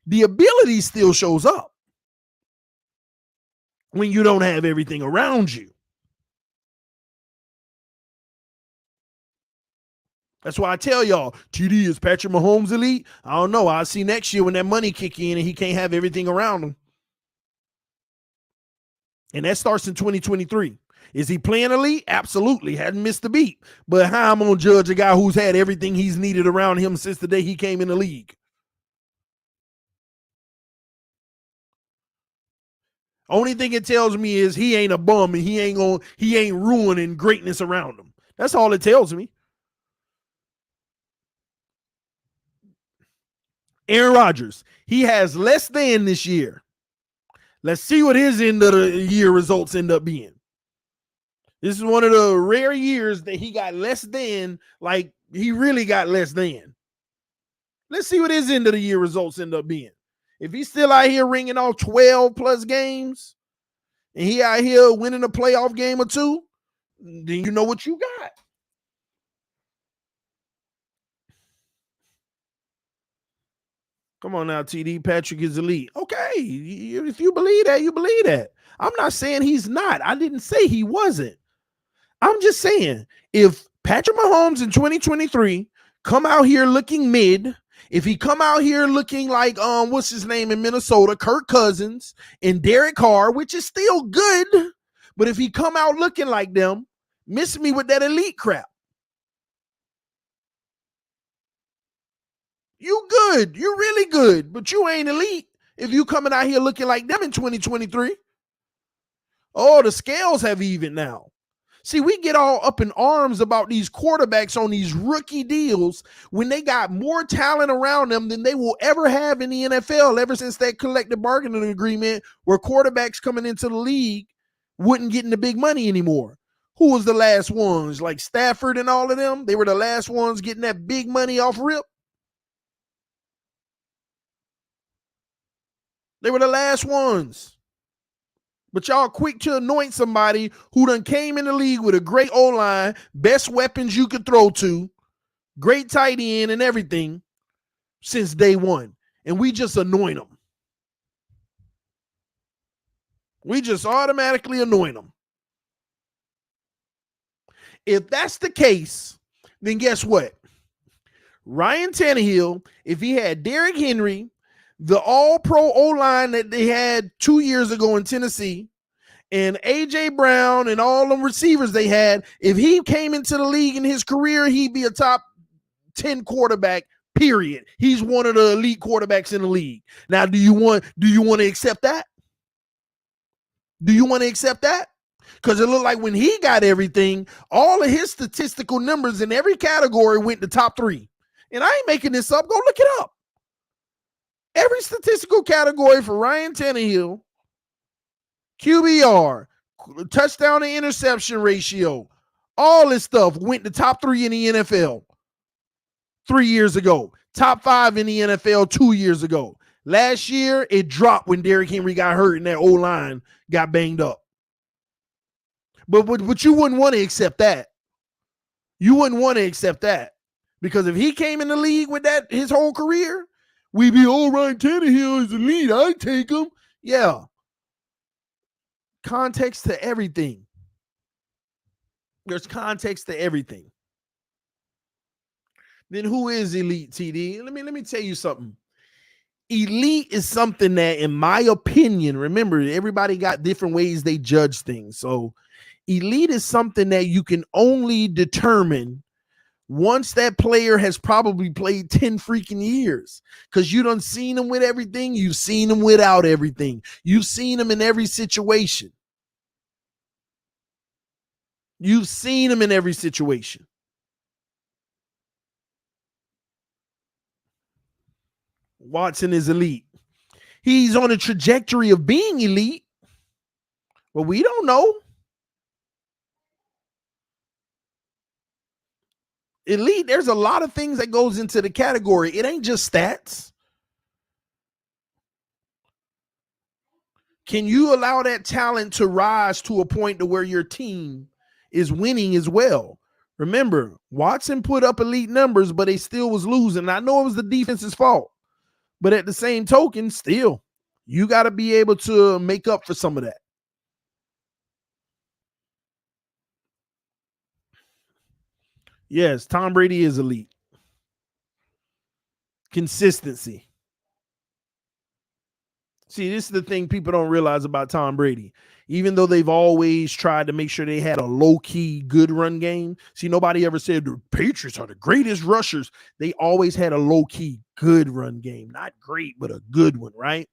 The ability still shows up when you don't have everything around you. That's why I tell y'all, TD, is Patrick Mahomes elite? I don't know. I'll see next year when that money kick in and he can't have everything around him. And that starts in 2023. Is he playing elite? Absolutely. Hadn't missed a beat. But how I'm going to judge a guy who's had everything he's needed around him since the day he came in the league? Only thing it tells me is he ain't a bum and he ain't ruining greatness around him. That's all it tells me. Aaron Rodgers, he has less than this year. Let's see what his end of the year results end up being. This is one of the rare years that he got less than, like he really got less than. Let's see what his end of the year results end up being. If he's still out here ringing off 12 plus games and he out here winning a playoff game or two, then you know what you got. Come on now, TD. Patrick is elite. Okay, if you believe that, you believe that. I'm not saying he's not. I didn't say he wasn't. I'm just saying if Patrick Mahomes in 2023 come out here looking mid, if he come out here looking like what's his name in Minnesota, Kirk Cousins and Derek Carr, which is still good, but if he come out looking like them, miss me with that elite crap. You good. You're really good, but you ain't elite if you coming out here looking like them in 2023. Oh, the scales have evened now. See, we get all up in arms about these quarterbacks on these rookie deals when they got more talent around them than they will ever have in the NFL ever since that collective bargaining agreement where quarterbacks coming into the league wouldn't get the big money anymore. Who was the last ones? Like Stafford and all of them? They were the last ones getting that big money off rip. They were the last ones. But y'all quick to anoint somebody who done came in the league with a great O-line, best weapons you could throw to, great tight end and everything since day one. And we just anoint them. We just automatically anoint them. If that's the case, then guess what? Ryan Tannehill, if he had Derrick Henry, the all-pro O-line that they had 2 years ago in Tennessee, and A.J. Brown and all them receivers they had, if he came into the league in his career, he'd be a top 10 quarterback, period. He's one of the elite quarterbacks in the league. Now, do you want to accept that? Do you want to accept that? Because it looked like when he got everything, all of his statistical numbers in every category went to top 3. And I ain't making this up. Go look it up. Every statistical category for Ryan Tannehill, QBR, touchdown to interception ratio, all this stuff went to top 3 in the NFL 3 years ago, top 5 in the NFL 2 years ago. Last year, it dropped when Derrick Henry got hurt and that O-line got banged up. But you wouldn't want to accept that. You wouldn't want to accept that. Because if he came in the league with that his whole career, we'd be, oh, Ryan Tannehill is elite. I'd take him. Yeah. Context to everything. There's context to everything. Then who is elite, TD? Let me tell you something. Elite is something that, in my opinion, remember, everybody got different ways they judge things. So elite is something that you can only determine once that player has probably played 10 freaking years, because you done seen them with everything. You've seen them without everything. You've seen them in every situation. You've seen them in every situation. Watson is elite. He's on a trajectory of being elite, but we don't know. Elite, there's a lot of things that goes into the category. It ain't just stats. Can you allow that talent to rise to a point to where your team is winning as well? Remember, Watson put up elite numbers, but they still was losing. I know it was the defense's fault, but at the same token, still, you got to be able to make up for some of that. Yes, Tom Brady is elite. Consistency. See, this is the thing people don't realize about Tom Brady. Even though they've always tried to make sure they had a low-key good run game. See, nobody ever said the Patriots are the greatest rushers. They always had a low-key good run game. Not great, but a good one, right?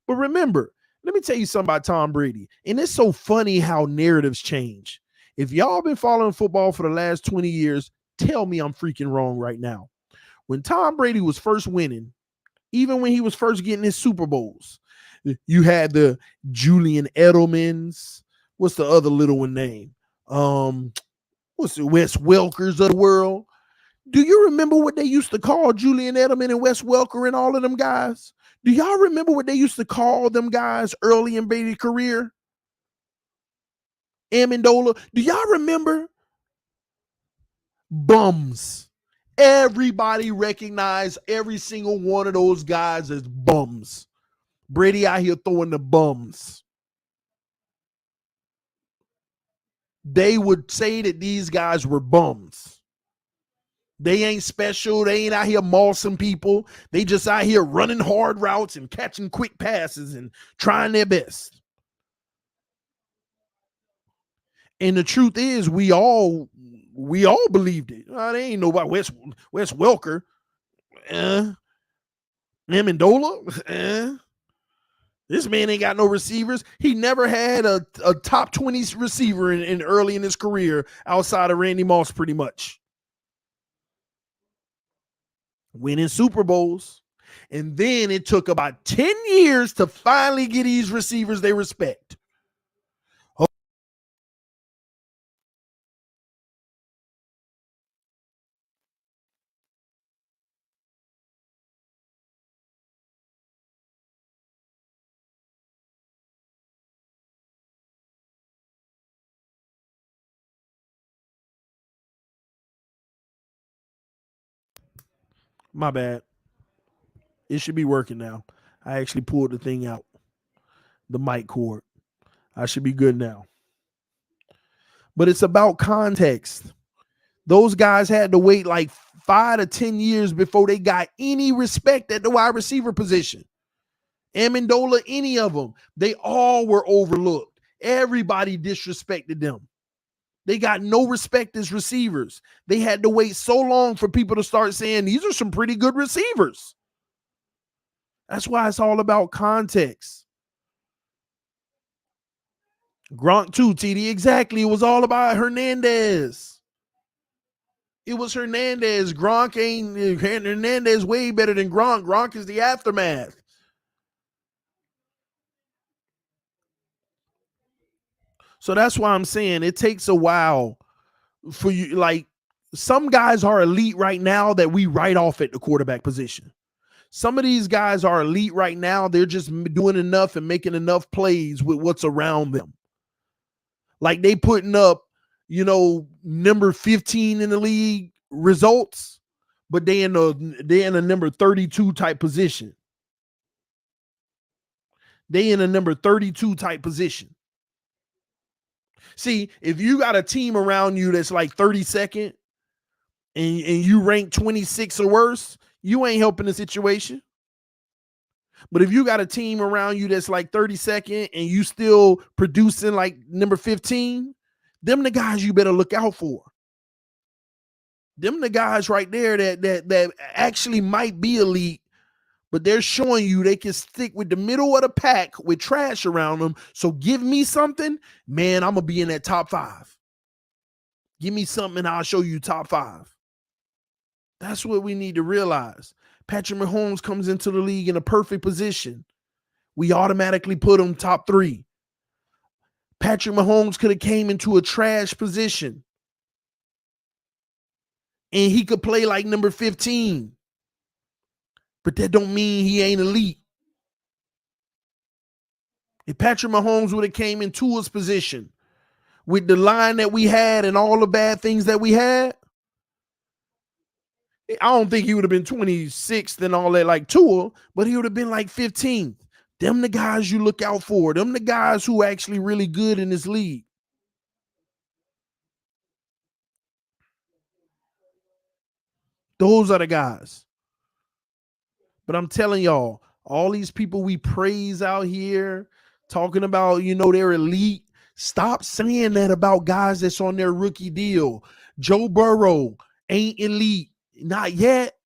But remember, let me tell you something about Tom Brady. And it's so funny how narratives change. If y'all been following football for the last 20 years, tell me I'm freaking wrong right now. When Tom Brady was first winning, even when he was first getting his Super Bowls, you had the Julian Edelmans. What's the other little one name? What's the Wes Welkers of the world? Do you remember what they used to call Julian Edelman and Wes Welker and all of them guys? Do y'all remember what they used to call them guys early in Brady's career? Amendola. Do y'all remember? Bums. Everybody recognized every single one of those guys as bums. Brady out here throwing the bums. They would say that these guys were bums. They ain't special. They ain't out here mossing people. They just out here running hard routes and catching quick passes and trying their best. And the truth is, we all believed it. They ain't nobody. Wes Welker, Amendola, This man ain't got no receivers. He never had a top 20 receiver in early in his career outside of Randy Moss, pretty much. Winning Super Bowls. And then it took about 10 years to finally get these receivers they respect. My bad. It should be working now. I actually pulled the thing out, the mic cord. I should be good now. But it's about context. Those guys had to wait like 5 to 10 years before they got any respect at the wide receiver position. Amendola, any of them, they all were overlooked. Everybody disrespected them. They got no respect as receivers. They had to wait so long for people to start saying, these are some pretty good receivers. That's why it's all about context. Gronk too, TD. Exactly. It was all about Hernandez. It was Hernandez. Hernandez way better than Gronk. Gronk is the aftermath. So that's why I'm saying it takes a while for you. Like, some guys are elite right now that we write off at the quarterback position. Some of these guys are elite right now. They're just doing enough and making enough plays with what's around them. Like, they putting up, number 15 in the league results, but they in a number 32 type position. They in a number 32 type position. See, if you got a team around you that's like 32nd and you rank 26 or worse, you ain't helping the situation. But if you got a team around you that's like 32nd and you still producing like number 15, them the guys you better look out for. Them the guys right there that actually might be elite, but they're showing you they can stick with the middle of the pack with trash around them. So give me something, man, I'm going to be in that top 5. Give me something and I'll show you top 5. That's what we need to realize. Patrick Mahomes comes into the league in a perfect position. We automatically put him top 3. Patrick Mahomes could have came into a trash position and he could play like number 15. But that don't mean he ain't elite. If Patrick Mahomes would have came into his position with the line that we had and all the bad things that we had, I don't think he would have been 26th and all that like Tua, but he would have been like 15th. Them the guys you look out for. Them the guys who are actually really good in this league. Those are the guys. But I'm telling y'all, all these people we praise out here, talking about, they're elite. Stop saying that about guys that's on their rookie deal. Joe Burrow ain't elite. Not yet.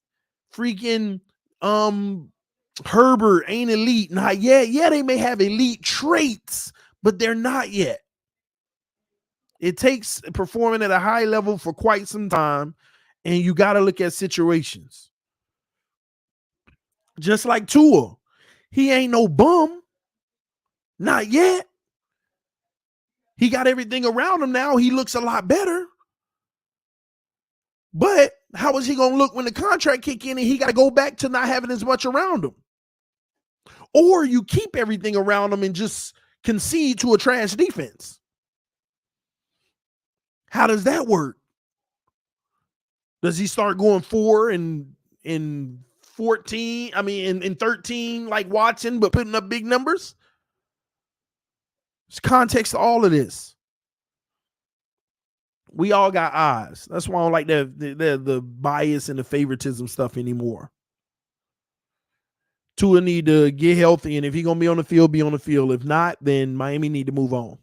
Freaking Herbert ain't elite. Not yet. Yeah, they may have elite traits, but they're not yet. It takes performing at a high level for quite some time, and you got to look at situations. Just like Tua. He ain't no bum. Not yet. He got everything around him now. He looks a lot better. But how is he going to look when the contract kick in and he got to go back to not having as much around him? Or you keep everything around him and just concede to a trash defense. How does that work? Does he start going 4 and 14? I mean, in 13 like Watson, but putting up big numbers? There's context to all of this. We all got eyes. That's why I don't like the bias and the favoritism stuff anymore. Tua need to get healthy, and if he's going to be on the field, be on the field. If not, then Miami need to move on.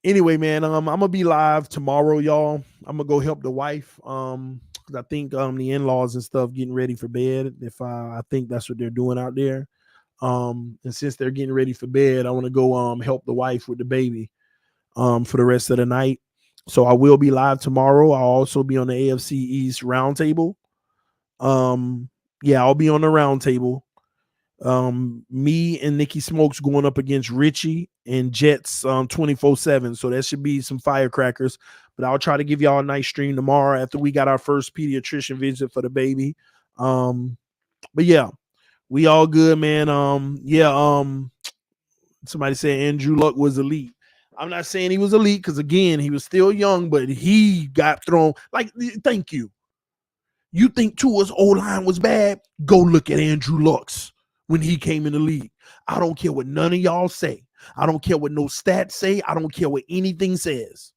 Anyway, man, I'm going to be live tomorrow, y'all. I'm going to go help the wife because I think the in-laws and stuff getting ready for bed. I think that's what they're doing out there. And since they're getting ready for bed, I want to go help the wife with the baby for the rest of the night. So I will be live tomorrow. I'll also be on the AFC East roundtable. I'll be on the roundtable. Me and Nikki Smokes going up against Richie and Jets 24/7. So that should be some firecrackers. But I'll try to give y'all a nice stream tomorrow after we got our first pediatrician visit for the baby. But yeah, we all good, man. Somebody said Andrew Luck was elite. I'm not saying he was elite because, again, he was still young, but he got thrown. Like, thank you. You think Tua's O-line was bad? Go look at Andrew Luck's when he came in the league. I don't care what none of y'all say. I don't care what no stats say. I don't care what anything says.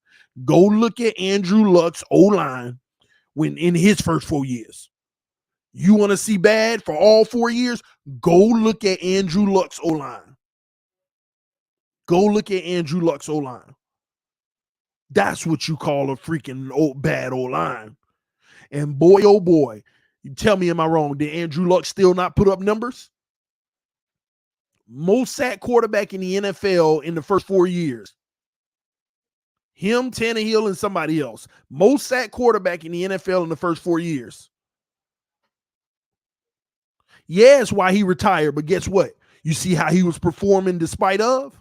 Go look at Andrew Luck's O-line when in his first 4 years. You want to see bad for all 4 years? Go look at Andrew Luck's O-line. Go look at Andrew Luck's O-line. That's what you call a freaking bad O-line. And boy, oh boy, you tell me, am I wrong? Did Andrew Luck still not put up numbers? Most sacked quarterback in the NFL in the first 4 years. Him, Tannehill, and somebody else. Most sacked quarterback in the NFL in the first 4 years. Yeah, it's why he retired, but guess what? You see how he was performing despite of?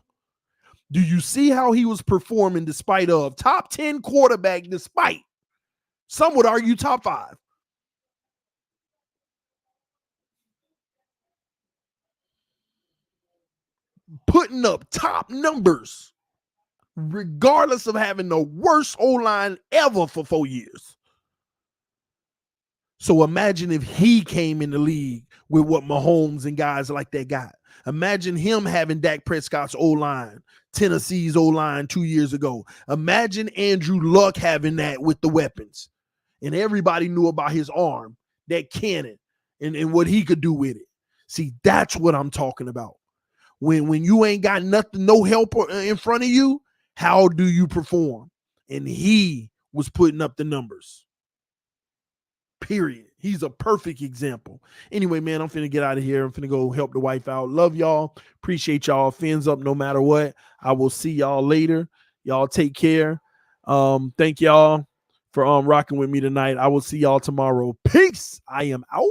Do you see how he was performing despite of? Top 10 quarterback despite. Some would argue top 5. Putting up top numbers, regardless of having the worst O-line ever for 4 years. So imagine if he came in the league with what Mahomes and guys like that got. Imagine him having Dak Prescott's O-line, Tennessee's O-line 2 years ago. Imagine Andrew Luck having that with the weapons. And everybody knew about his arm, that cannon, and what he could do with it. See, that's what I'm talking about. When you ain't got nothing, no help in front of you, how do you perform? And he was putting up the numbers. Period. He's a perfect example. Anyway, man, I'm finna get out of here. I'm finna go help the wife out. Love y'all. Appreciate y'all. Fins up no matter what. I will see y'all later. Y'all take care. Thank y'all for rocking with me tonight. I will see y'all tomorrow. Peace. I am out.